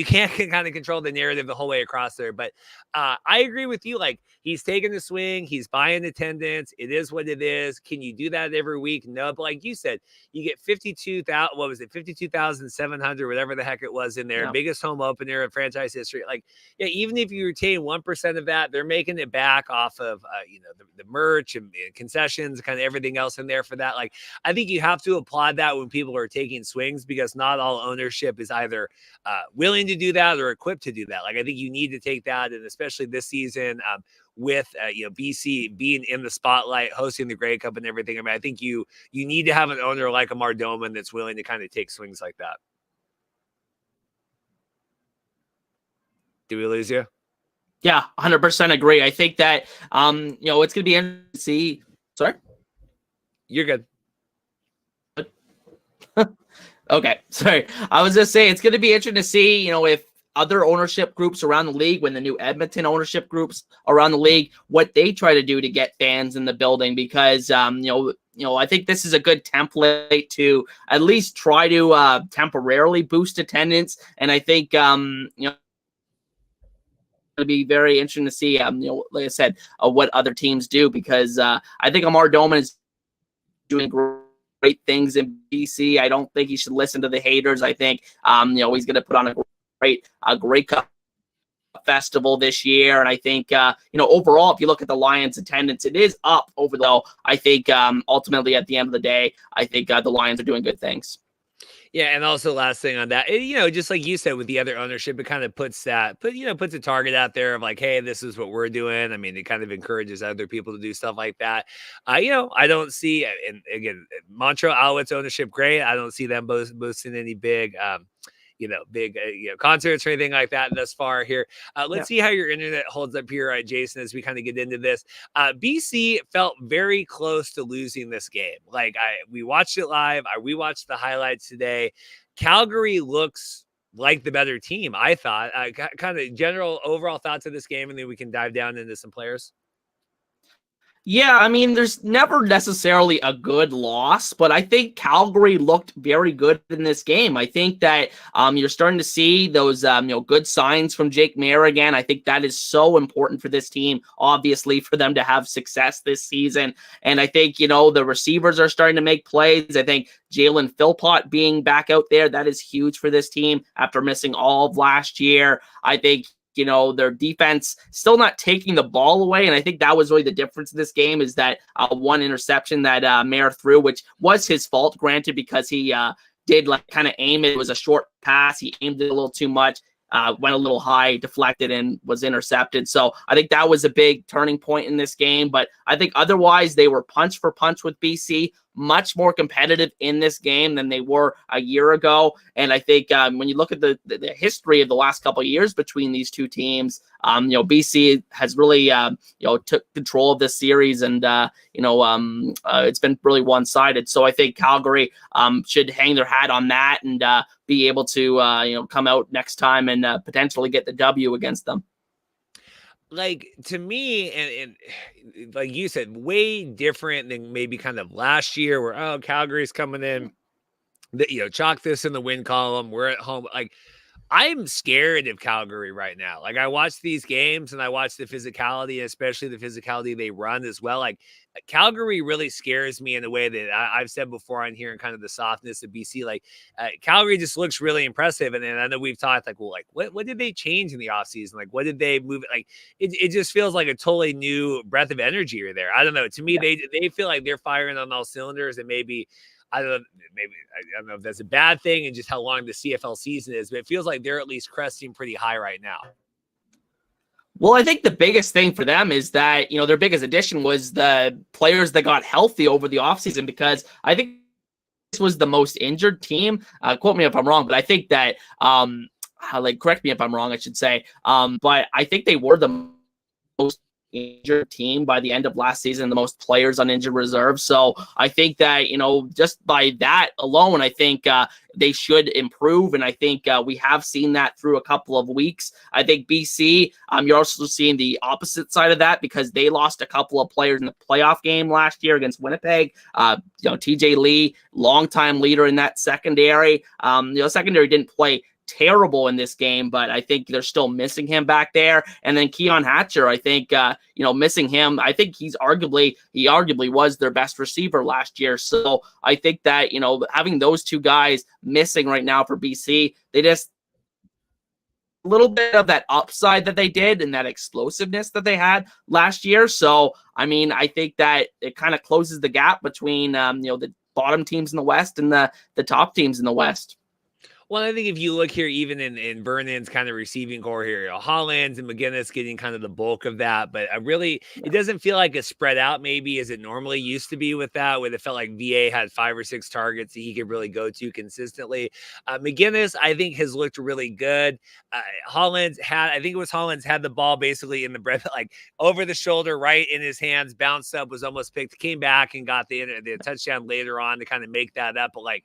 A: can't kind of control the narrative the whole way across there. But I agree with you. Like, he's taking the swing, he's buying attendance. It is what it is. Can you do that every week? No. But like you said, you get 52,000. What was it? 52,700, whatever the heck it was in there.
B: Yeah.
A: Biggest home opener in franchise history. Like, yeah, even if you retain 1% of that, they're making it back off of the merch and concessions, kind of everything else in there for that. Like, I think you have to applaud that when people are taking swings, because not all ownership is either willing to do that or equipped to do that. Like, I think you need to take that, and especially this season, with BC being in the spotlight, hosting the Grey Cup and everything. I mean, I think you need to have an owner like a Mardoman that's willing to kind of take swings like that. Did we lose you?
B: Yeah, 100% agree. I think that it's going to be interesting to see. Sorry,
A: you're good.
B: Okay, sorry. I was just saying it's going to be interesting to see, if other ownership groups around the league, when the new Edmonton ownership groups around the league, what they try to do to get fans in the building, because I think this is a good template to at least try to temporarily boost attendance, and I think it'll be very interesting to see like I said, what other teams do, because I think Amar Doman is doing great things in BC. I don't think he should listen to the haters. I think he's going to put on a great Cup festival this year, and I think overall, if you look at the Lions attendance, it is up over though. I think ultimately at the end of the day, I think the Lions are doing good things.
A: Yeah, and also last thing on that, just like you said with the other ownership, it kind of puts a target out there of like, hey, this is what we're doing. I mean, it kind of encourages other people to do stuff like that. I don't see, and again, Montreal Alouettes ownership, great. I don't see them boasting any big big concerts or anything like that thus far here. Let's see how your internet holds up here, Jason, as we kind of get into this. BC felt very close to losing this game. Like, we watched it live. We watched the highlights today. Calgary looks like the better team, I thought. Kind of general overall thoughts of this game, and then we can dive down into some players.
B: Yeah, I mean, there's never necessarily a good loss, but I think Calgary looked very good in this game. I think that you're starting to see those good signs from Jake Maier again. I think that is so important for this team, obviously, for them to have success this season. And I think the receivers are starting to make plays. I think Jalen Philpott being back out there, that is huge for this team after missing all of last year. I think their defense still not taking the ball away. And I think that was really the difference in this game, is that one interception that Maier threw, which was his fault, granted, because he did kind of aim it. It was a short pass. He aimed it a little too much, went a little high, deflected, and was intercepted. So I think that was a big turning point in this game. But I think otherwise they were punch for punch with BC, much more competitive in this game than they were a year ago. And I think when you look at the history of the last couple of years between these two teams, BC has really took control of this series, and it's been really one-sided. So I think Calgary should hang their hat on that and be able to come out next time and potentially get the W against them.
A: Like, to me, and like you said, way different than maybe kind of last year, where Calgary's coming in, chalk this in the win column. We're at home. Like, I'm scared of Calgary right now. Like, I watch these games and I watch the physicality, especially the physicality they run as well. Like, Calgary really scares me in a way that I've said before on here, and kind of the softness of BC. Like, Calgary just looks really impressive. And then I know we've talked like, well, like what did they change in the offseason? Like, what did they move? Like, it just feels like a totally new breath of energy are there. I don't know. To me, they feel like they're firing on all cylinders, and maybe I don't know if that's a bad thing and just how long the CFL season is, but it feels like they're at least cresting pretty high right now.
B: Well, I think the biggest thing for them is that, their biggest addition was the players that got healthy over the offseason, because I think this was the most injured team. Quote me if I'm wrong, but I think that, correct me if I'm wrong, I should say. But I think they were the most injured team by the end of last season, the most players on injured reserve. So I think that, just by that alone, I think they should improve. And I think we have seen that through a couple of weeks. I think BC, you're also seeing the opposite side of that because they lost a couple of players in the playoff game last year against Winnipeg. TJ Lee, longtime leader in that secondary. Secondary didn't play terrible in this game, but I think they're still missing him back there. And then Keon Hatcher, I think, missing him, I think he arguably was their best receiver last year. So I think that, having those two guys missing right now for BC, they just a little bit of that upside that they did and that explosiveness that they had last year. So, I think that it kind of closes the gap between, the bottom teams in the West and the top teams in the West.
A: Well, I think if you look here, even in Vernon's kind of receiving core here, Hollands and McGinnis getting kind of the bulk of that, but it doesn't feel like it's spread out maybe as it normally used to be with that, where it felt like VA had 5 or 6 targets that he could really go to consistently. McGinnis, I think, has looked really good. Hollands had the ball basically in the breath, like over the shoulder, right in his hands, bounced up, was almost picked, came back and got the touchdown later on to kind of make that up. But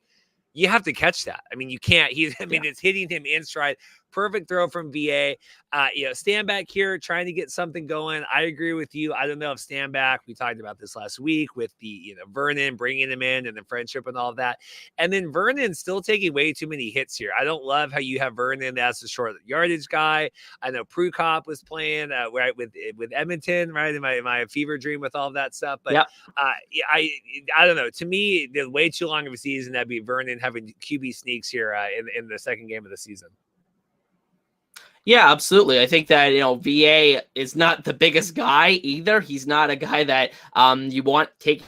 A: you have to catch that. You can't. It's hitting him in stride. Perfect throw from VA. Stanback here trying to get something going. I agree with you. I don't know if Stanback, we talked about this last week with the, Vernon bringing him in and the friendship and all of that. And then Vernon still taking way too many hits here. I don't love how you have Vernon as the short yardage guy. I know Prukop was playing right with Edmonton, right, in my fever dream with all of that stuff. But I don't know. To me, there's way too long of a season. That'd be Vernon having QB sneaks here in the second game of the season.
B: Yeah, absolutely. I think that, VA is not the biggest guy either. He's not a guy that you want take.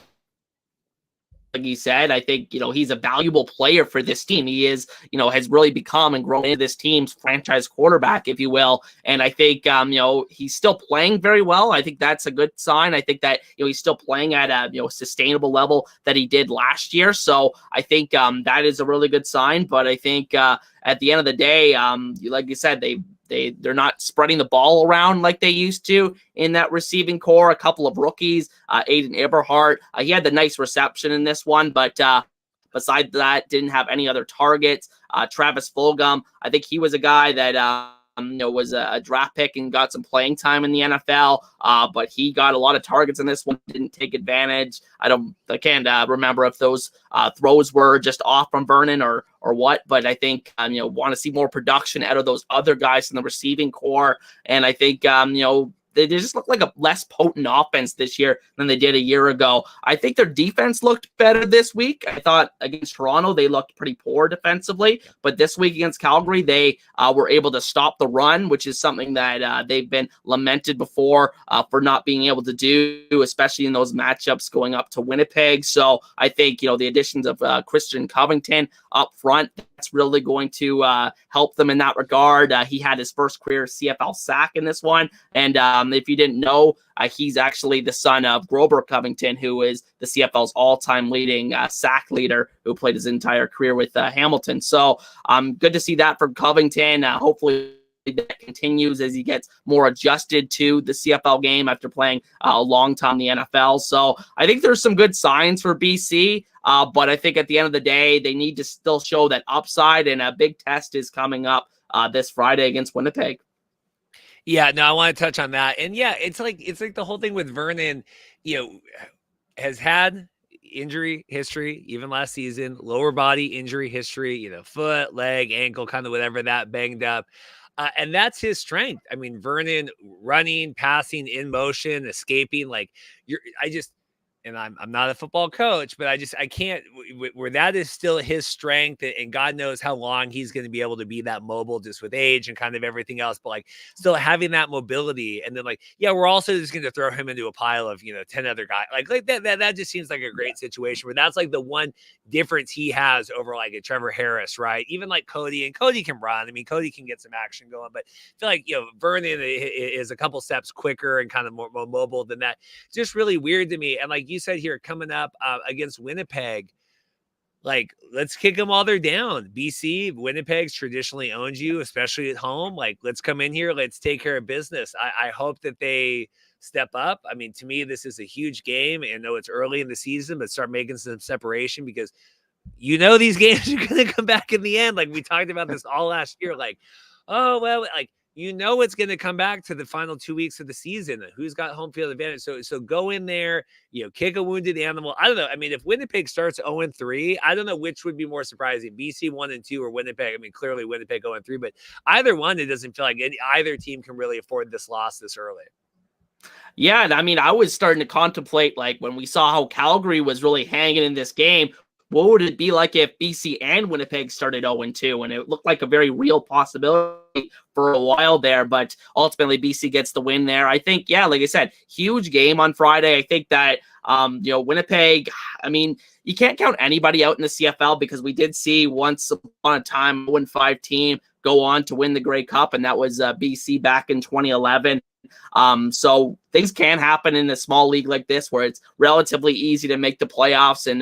B: Like you said, I think, he's a valuable player for this team. He is, has really become and grown into this team's franchise quarterback, if you will. And I think, he's still playing very well. I think that's a good sign. I think that, he's still playing at a, sustainable level that he did last year. So I think that is a really good sign. But I think at the end of the day, like you said, they're not spreading the ball around like they used to in that receiving core. A couple of rookies, Aiden Eberhardt, he had the nice reception in this one, but besides that, didn't have any other targets. Travis Fulgham, I think he was a guy that was a draft pick and got some playing time in the NFL, but he got a lot of targets in this one, didn't take advantage. I can't remember if those throws were just off from Vernon or what, but I think, want to see more production out of those other guys in the receiving core. And I think, they just look like a less potent offense this year than they did a year ago. I think their defense looked better this week. I thought against Toronto, they looked pretty poor defensively. But this week against Calgary, they were able to stop the run, which is something that they've been lamented before for not being able to do, especially in those matchups going up to Winnipeg. So I think, the additions of Christian Covington up front, that's really going to help them in that regard. He had his first career CFL sack in this one. And if you didn't know, he's actually the son of Grover Covington, who is the CFL's all-time leading sack leader, who played his entire career with Hamilton. So good to see that from Covington. Hopefully that continues as he gets more adjusted to the CFL game after playing a long time in the NFL. So I think there's some good signs for BC, but I think at the end of the day, they need to still show that upside, and a big test is coming up this Friday against Winnipeg.
A: Yeah, no, I want to touch on that. And yeah, it's like the whole thing with Vernon, has had injury history, even last season, lower body injury history, foot, leg, ankle, kind of whatever that banged up. And that's his strength. Vernon running, passing, in motion, escaping, and I'm not a football coach, but I can't, where that is still his strength, and God knows how long he's going to be able to be that mobile just with age and kind of everything else, but still having that mobility. And then we're also just going to throw him into a pile of, 10 other guys. That just seems like a great situation where that's the one difference he has over a Trevor Harris, right? Even Cody, and Cody can run. Cody can get some action going, but I feel like, Vernon is a couple steps quicker and kind of more mobile than that. Just really weird to me. And you said here, coming up against Winnipeg, like, let's kick them while they're down. BC, Winnipeg's traditionally owns you, especially at home. Like, let's come in here. Let's take care of business. I hope that they step up. I mean, to me, this is a huge game. And I know it's early in the season, but start making some separation because these games are going to come back in the end. Like we talked about this all last year. Like, oh, well, like, it's going to come back to the final 2 weeks of the season. Who's got home field advantage? So go in there, kick a wounded animal. I don't know. I mean, if Winnipeg starts 0-3, I don't know which would be more surprising, BC 1-2 or Winnipeg. I mean, clearly Winnipeg 0-3, but either one, it doesn't feel like either team can really afford this loss this early.
B: Yeah, and I mean, I was starting to contemplate, like, when we saw how Calgary was really hanging in this game, what would it be like if BC and Winnipeg started 0-2? And it looked like a very real possibility for a while there, but ultimately BC gets the win there. I think, yeah, like I said, huge game on Friday. I think that, Winnipeg, I mean, you can't count anybody out in the CFL because we did see once upon a time a 1-5 team go on to win the Grey Cup, and that was BC back in 2011. So things can happen in a small league like this where it's relatively easy to make the playoffs and,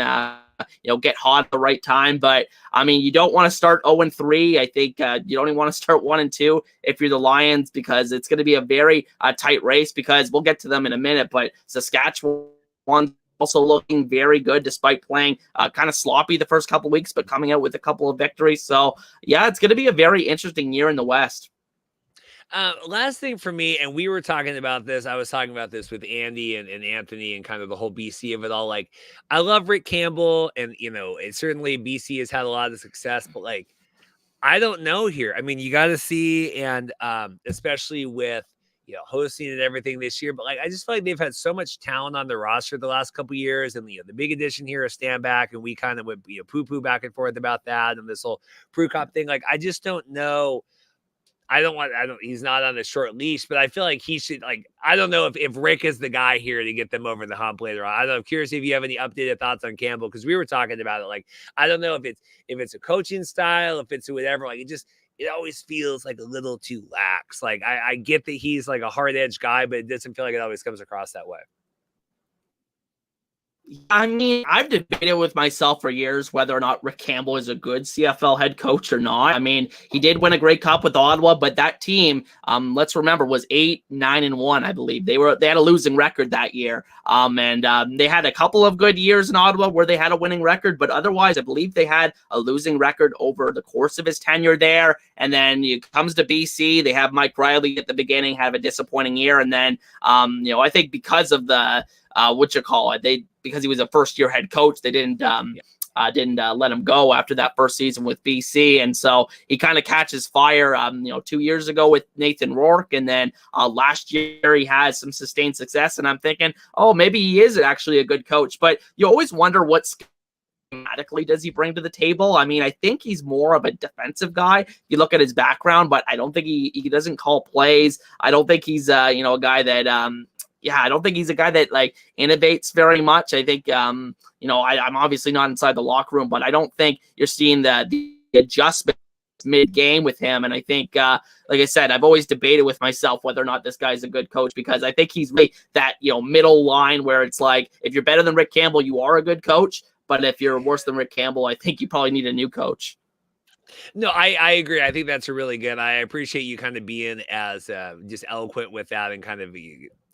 B: get hot at the right time. But I mean, you don't want to start 0-3. I think you don't even want to start 1-2 if you're the Lions, because it's going to be a very tight race, because we'll get to them in a minute. But Saskatchewan also looking very good despite playing kind of sloppy the first couple weeks, but coming out with a couple of victories. So yeah, it's going to be a very interesting year in the West.
A: Last thing for me, and we were talking about this, I was talking about this with Andy and Anthony and kind of the whole BC of it all. Like, I love Rick Campbell, and, certainly BC has had a lot of success, but like, I don't know here. I mean, you got to see, and especially with, hosting and everything this year, but like, I just feel like they've had so much talent on their roster the last couple of years, and the big addition here is stand back, and we kind of went poo-poo back and forth about that and this whole Prukop thing. Like, I just don't know. He's not on a short leash, but I feel like he should, like, I don't know if Rick is the guy here to get them over the hump later on. I don't know. I'm curious if you have any updated thoughts on Campbell, because we were talking about it. Like, I don't know if it's a coaching style, if it's whatever. Like, it always feels like a little too lax. Like, I get that he's like a hard edge guy, but it doesn't feel like it always comes across that way.
B: I mean, I've debated with myself for years whether or not Rick Campbell is a good CFL head coach or not. I mean, he did win a Grey Cup with Ottawa, but that team, let's remember, was 8-9-1, I believe. They had a losing record that year. They had a couple of good years in Ottawa where they had a winning record, but otherwise, I believe they had a losing record over the course of his tenure there. And then it comes to BC, they have Mike Riley at the beginning, have a disappointing year. And then, I think because of the, because he was a first-year head coach, they didn't let him go after that first season with BC, and so he kind of catches fire. 2 years ago with Nathan Rourke, and then last year he has some sustained success. And I'm thinking, oh, maybe he is actually a good coach. But you always wonder what schematically does he bring to the table. I mean, I think he's more of a defensive guy if you look at his background, but I don't think he doesn't call plays. I don't think he's a guy that I don't think he's a guy that like innovates very much. I think, I'm obviously not inside the locker room, but I don't think you're seeing the adjustment mid-game with him. And I think, like I said, I've always debated with myself whether or not this guy's a good coach, because I think he's really that, middle line where it's like, if you're better than Rick Campbell, you are a good coach. But if you're worse than Rick Campbell, I think you probably need a new coach.
A: No, I agree. I think that's a really good. I appreciate you kind of being as just eloquent with that, and kind of,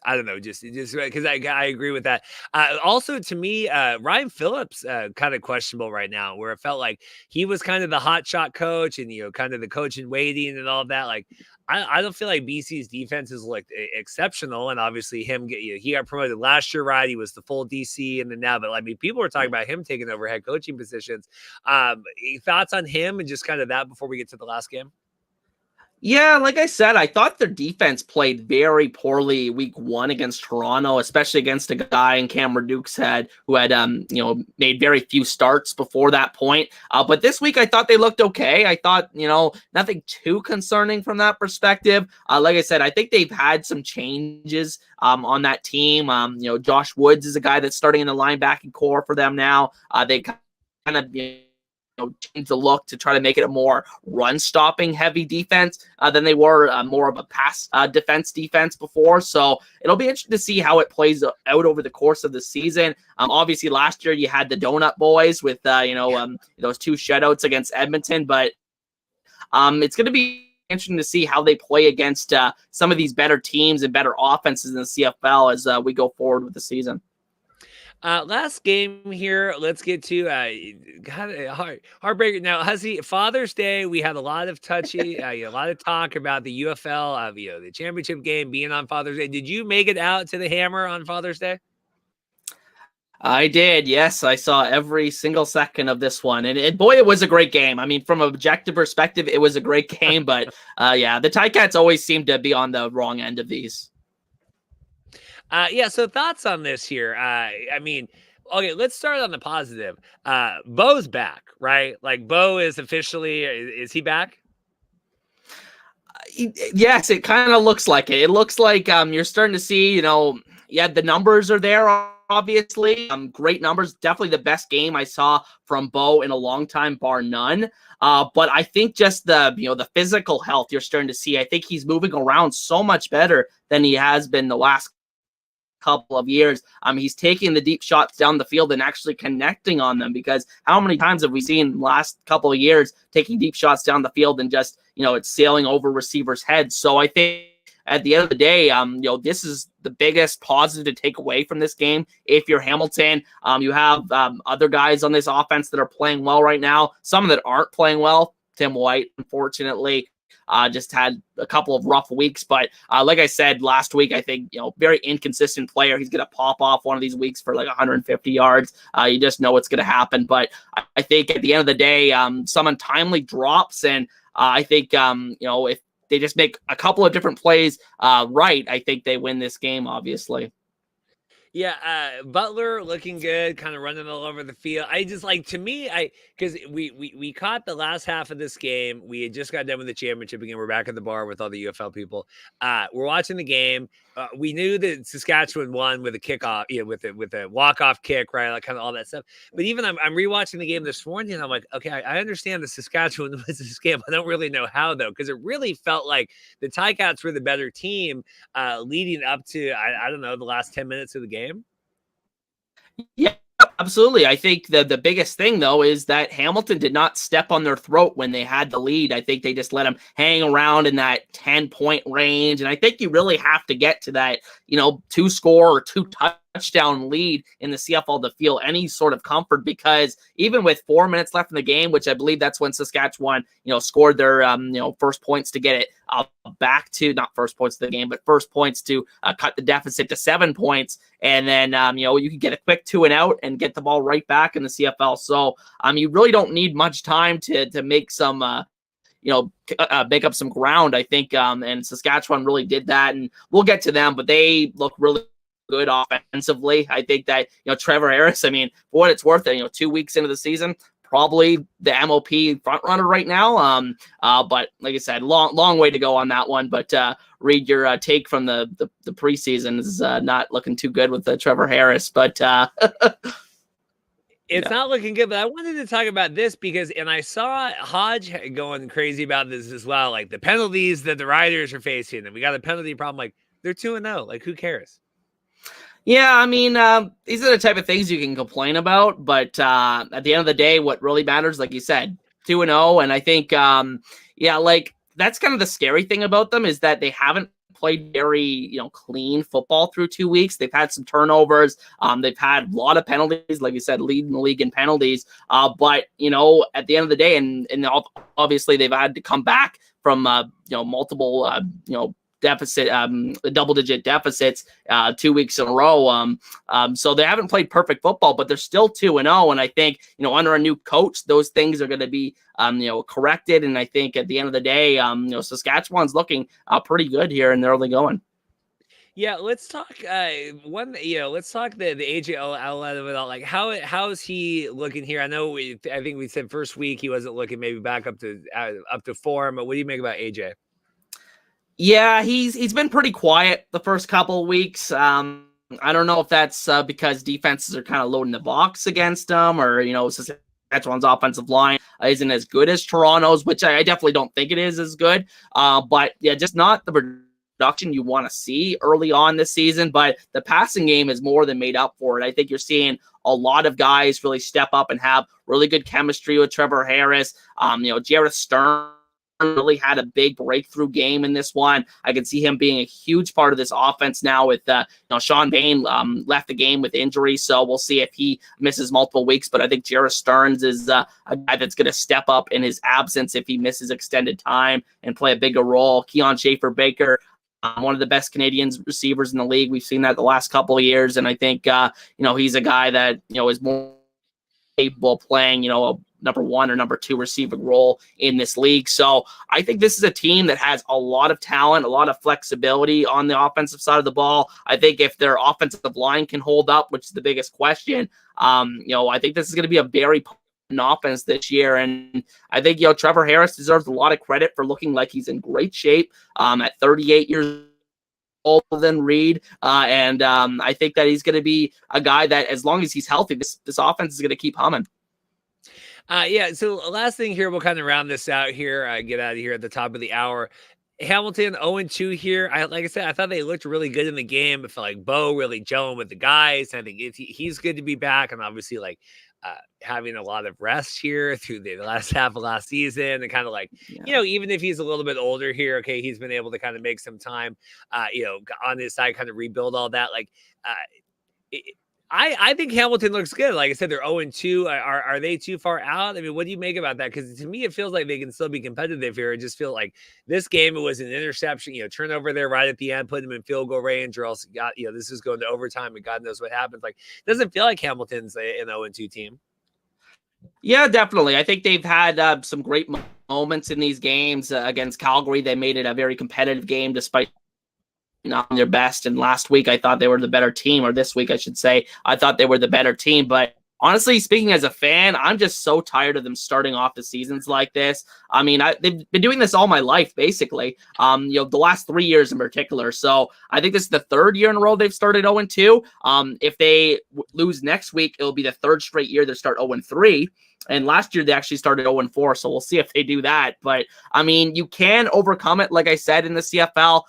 A: I don't know, just because I agree with that. Also, to me, Ryan Phillips kind of questionable right now, where it felt like he was kind of the hot shot coach, and kind of the coach in waiting and all of that. Like, I don't feel like BC's defense is like exceptional, and obviously he got promoted last year, right? He was the full DC, and then now, but I mean, people were talking about him taking over head coaching positions. Thoughts on him and just kind of that before we get to the last game?
B: Yeah, like I said, I thought their defense played very poorly week 1 against Toronto, especially against a guy in Cameron Duke's head who had, made very few starts before that point. But this week, I thought they looked okay. I thought, nothing too concerning from that perspective. Like I said, I think they've had some changes on that team. Josh Woods is a guy that's starting in the linebacking core for them now. They kind of change the look to try to make it a more run-stopping heavy defense than they were more of a pass defense before. So it'll be interesting to see how it plays out over the course of the season. Obviously, last year you had the Donut Boys with those 2 shutouts against Edmonton, but it's going to be interesting to see how they play against some of these better teams and better offenses in the CFL as we go forward with the season.
A: Last game here. Let's get to heartbreaker. Now, Hussey, Father's Day. We had a lot of a lot of talk about the UFL, the championship game being on Father's Day. Did you make it out to the Hammer on Father's Day?
B: I did. Yes, I saw every single second of this one. And boy, it was a great game. I mean, from an objective perspective, it was a great game. But yeah, the Ticats always seem to be on the wrong end of these.
A: So thoughts on this here? I mean, okay, let's start on the positive. Bo's back, right? Like Bo is officially, is he back?
B: Yes, it kind of looks like it. It looks like you're starting to see, the numbers are there, obviously. Great numbers. Definitely the best game I saw from Bo in a long time, bar none. But I think just the physical health you're starting to see. I think he's moving around so much better than he has been the last couple of years. He's taking the deep shots down the field and actually connecting on them, because how many times have we seen last couple of years taking deep shots down the field and just, it's sailing over receivers' heads. So I think at the end of the day, this is the biggest positive to take away from this game. If you're Hamilton, you have other guys on this offense that are playing well right now, some that aren't playing well. Tim White, unfortunately, just had a couple of rough weeks. But like I said last week, I think, very inconsistent player. He's going to pop off one of these weeks for like 150 yards. You just know what's going to happen. But I think at the end of the day, some untimely drops. And I think, if they just make a couple of different plays right, I think they win this game, obviously.
A: Yeah, Butler looking good, kind of running all over the field. I just to me, because we caught the last half of this game. We had just got done with the championship again. We're back at the bar with all the UFL people. We're watching the game. We knew that Saskatchewan won with a kickoff, with a walk-off kick, right? Like kind of all that stuff. But even I'm rewatching the game this morning, and I'm like, okay, I understand the Saskatchewan was this game. I don't really know how though, because it really felt like the Ticats were the better team leading up to I don't know, the last 10 minutes of the game.
B: Yeah, absolutely. I think the biggest thing, though, is that Hamilton did not step on their throat when they had the lead. I think they just let them hang around in that 10-point range. And I think you really have to get to that, 2-score or 2-touchdown lead in the CFL to feel any sort of comfort, because even with 4 minutes left in the game, which I believe that's when Saskatchewan, scored their, first points to get it back to, not first points of the game, but first points to cut the deficit to 7 points. And then, you can get a quick 2-and-out and get the ball right back in the CFL. So, you really don't need much time to make some, make up some ground, I think. And Saskatchewan really did that. And we'll get to them, but they look really good offensively. I think that, Trevor Harris, I mean, for what it's worth, 2 weeks into the season, probably the MOP front runner right now. But like I said, long way to go on that one. But Reed, your take from the preseason is not looking too good with Trevor Harris. But
A: it's not looking good. But I wanted to talk about this because, and I saw Hodge going crazy about this as well, like the penalties that the Riders are facing, and we got a penalty problem. Like they're 2-0. Like who cares?
B: Yeah, I mean, these are the type of things you can complain about, but at the end of the day, what really matters, like you said, 2-0, and I think, like that's kind of the scary thing about them is that they haven't played very, clean football through 2 weeks. They've had some turnovers. They've had a lot of penalties, like you said, leading the league in penalties. But at the end of the day, and obviously they've had to come back from multiple deficit, double-digit deficits 2 weeks in a row. So they haven't played perfect football, but they're still 2-0. And I think, under a new coach, those things are going to be, corrected. And I think at the end of the day, Saskatchewan's looking pretty good here in the early going.
A: Yeah, let's talk let's talk the AJ Oulette of it all. Like how is he looking here? I think we said first week he wasn't looking, maybe back up to form, but what do you make about AJ?
B: Yeah, he's been pretty quiet the first couple of weeks. I don't know if that's because defenses are kind of loading the box against him, or Saskatchewan's offensive line isn't as good as Toronto's, which I definitely don't think it is as good. But yeah, just not the production you want to see early on this season, but the passing game is more than made up for it. I think you're seeing a lot of guys really step up and have really good chemistry with Trevor Harris. Jarrett Stern really had a big breakthrough game in this one. I can see him being a huge part of this offense now with Sean Payne left the game with injury, so we'll see if he misses multiple weeks. But I think Jarrett Stearns is a guy that's going to step up in his absence if he misses extended time and play a bigger role. Keon Schaefer-Baker, one of the best Canadian receivers in the league. We've seen that the last couple of years, and I think he's a guy that is more capable of playing a number one or number two receiving role in this league. So I think this is a team that has a lot of talent, a lot of flexibility on the offensive side of the ball. I think if their offensive line can hold up, which is the biggest question, I think this is going to be a very potent offense this year. And I think, Trevor Harris deserves a lot of credit for looking like he's in great shape at 38 years older than Reed. I think that he's going to be a guy that, as long as he's healthy, this offense is going to keep humming.
A: So last thing here, we'll kind of round this out here, get out of here at the top of the hour. Hamilton 0-2 here. Like I said, I thought they looked really good in the game. I felt like Bo really gelling with the guys. I think he's good to be back, and obviously having a lot of rest here through the last half of last season, and kind of even if he's a little bit older here, okay, he's been able to kind of make some time, on his side, kind of rebuild all that. I think Hamilton looks good. Like I said, they're 0-2. Are they too far out? I mean, what do you make about that? Because to me, it feels like they can still be competitive here. I just feel like this game, it was an interception, turnover there right at the end, put them in field goal range, or else this is going to overtime and God knows what happens. It doesn't feel like Hamilton's an 0-2 team.
B: Yeah, definitely. I think they've had some great moments in these games against Calgary. They made it a very competitive game despite not on their best. And last week, I thought they were the better team, or this week, I should say, I thought they were the better team. But honestly, speaking as a fan, I'm just so tired of them starting off the seasons like this. I mean, they've been doing this all my life, basically, the last 3 years in particular. So I think this is the third year in a row they've started 0-2. If they lose next week, it'll be the third straight year they start 0-3. And last year, they actually started 0-4. So we'll see if they do that. But, I mean, you can overcome it, like I said, in the CFL.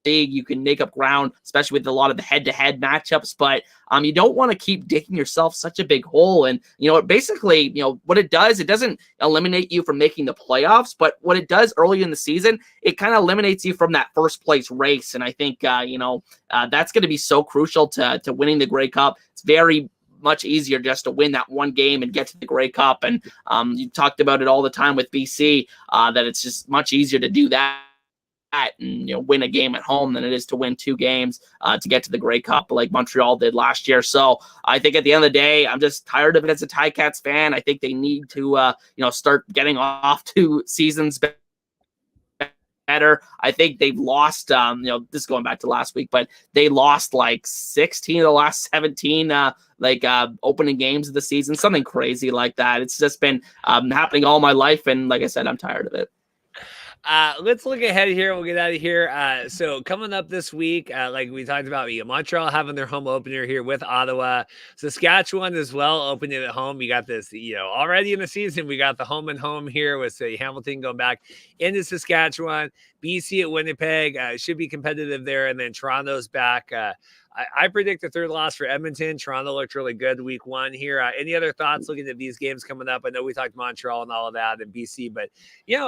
B: You can make up ground, especially with a lot of the head-to-head matchups, but you don't want to keep digging yourself such a big hole. And basically, what it does, it doesn't eliminate you from making the playoffs, but what it does early in the season, it kind of eliminates you from that first place race. And I think that's going to be so crucial to winning the Grey Cup. It's very much easier just to win that one game and get to the Grey Cup. And you talked about it all the time with BC, that it's just much easier to do that and win a game at home than it is to win 2 games to get to the Grey Cup like Montreal did last year. So I think at the end of the day, I'm just tired of it as a Ticats fan. I think they need to start getting off to seasons better. I think they've lost this is going back to last week, but they lost 16 of the last 17 opening games of the season, something crazy like that. It's just been happening all my life, and like I said, I'm tired of it.
A: Let's look ahead here. We'll get out of here. So coming up this week, like we talked about, Montreal having their home opener here with Ottawa, Saskatchewan as well, opening at home. You got this, already in the season, we got the home and home here with Hamilton going back into Saskatchewan, BC at Winnipeg, should be competitive there. And then Toronto's back. I predict a third loss for Edmonton. Toronto looked really good week 1 here. Any other thoughts looking at these games coming up? I know we talked Montreal and all of that and BC, but,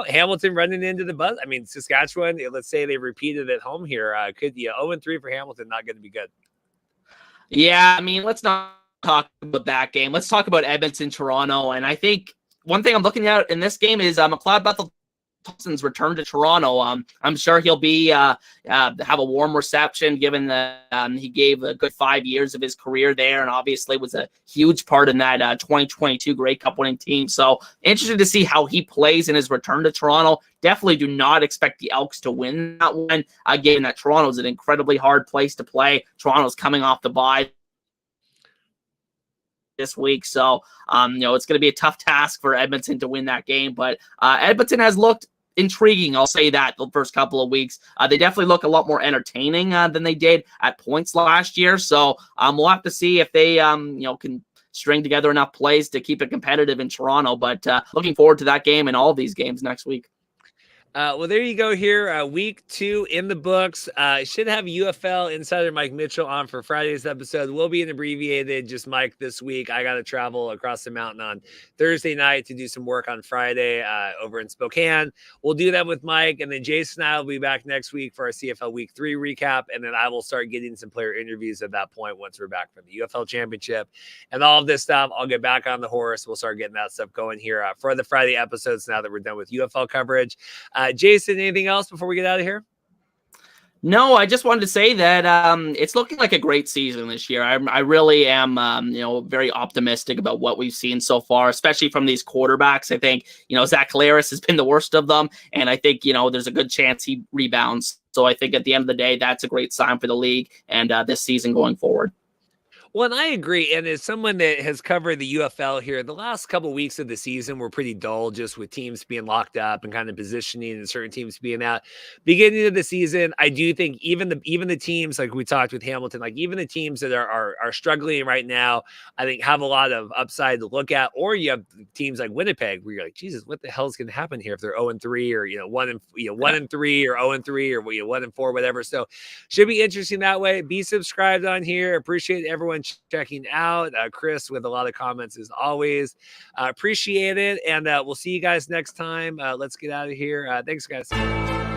A: Hamilton running into the buzz. I mean, Saskatchewan, let's say they repeated at home here. Could 0-3 for Hamilton not going to be good?
B: Yeah, I mean, let's not talk about that game. Let's talk about Edmonton, Toronto. And I think one thing I'm looking at in this game is McLeod Bethel Thompson's return to Toronto. I'm sure he'll be have a warm reception, given that he gave a good 5 years of his career there, and obviously was a huge part in that 2022 Grey Cup winning team. So interested to see how he plays in his return to Toronto. Definitely do not expect the Elks to win that one, given that Toronto is an incredibly hard place to play. Toronto's coming off the bye this week, so it's going to be a tough task for Edmonton to win that game. But Edmonton has looked intriguing, I'll say that, the first couple of weeks. They definitely look a lot more entertaining than they did at points last year. So we'll have to see if they can string together enough plays to keep it competitive in Toronto. But looking forward to that game and all of these games next week.
A: Well, there you go here. Week 2 in the books. Should have UFL insider Mike Mitchell on for Friday's episode. Will be an abbreviated just Mike this week. I got to travel across the mountain on Thursday night to do some work on Friday over in Spokane. We'll do that with Mike. And then Jason and I will be back next week for our CFL Week 3 recap. And then I will start getting some player interviews at that point once we're back from the UFL Championship. And all of this stuff, I'll get back on the horse. We'll start getting that stuff going here for the Friday episodes now that we're done with UFL coverage. Jason, anything else before we get out of here?
B: No, I just wanted to say that it's looking like a great season this year. I really am, very optimistic about what we've seen so far, especially from these quarterbacks. I think, Zach Collaros has been the worst of them, and I think, there's a good chance he rebounds. So I think at the end of the day, that's a great sign for the league and this season going forward.
A: Well, and I agree. And as someone that has covered the UFL here, the last couple of weeks of the season were pretty dull, just with teams being locked up and kind of positioning and certain teams being out. Beginning of the season, I do think even the teams, like we talked with Hamilton, like even the teams that are struggling right now, I think have a lot of upside to look at. Or you have teams like Winnipeg where you're like, Jesus, what the hell is going to happen here if they're 0-3 or 1-3 or 0-3 or 1-4, whatever. So should be interesting that way. Be subscribed on here. Appreciate everyone checking out. Chris with a lot of comments as always. Appreciate it. And we'll see you guys next time. Let's get out of here. Thanks, guys.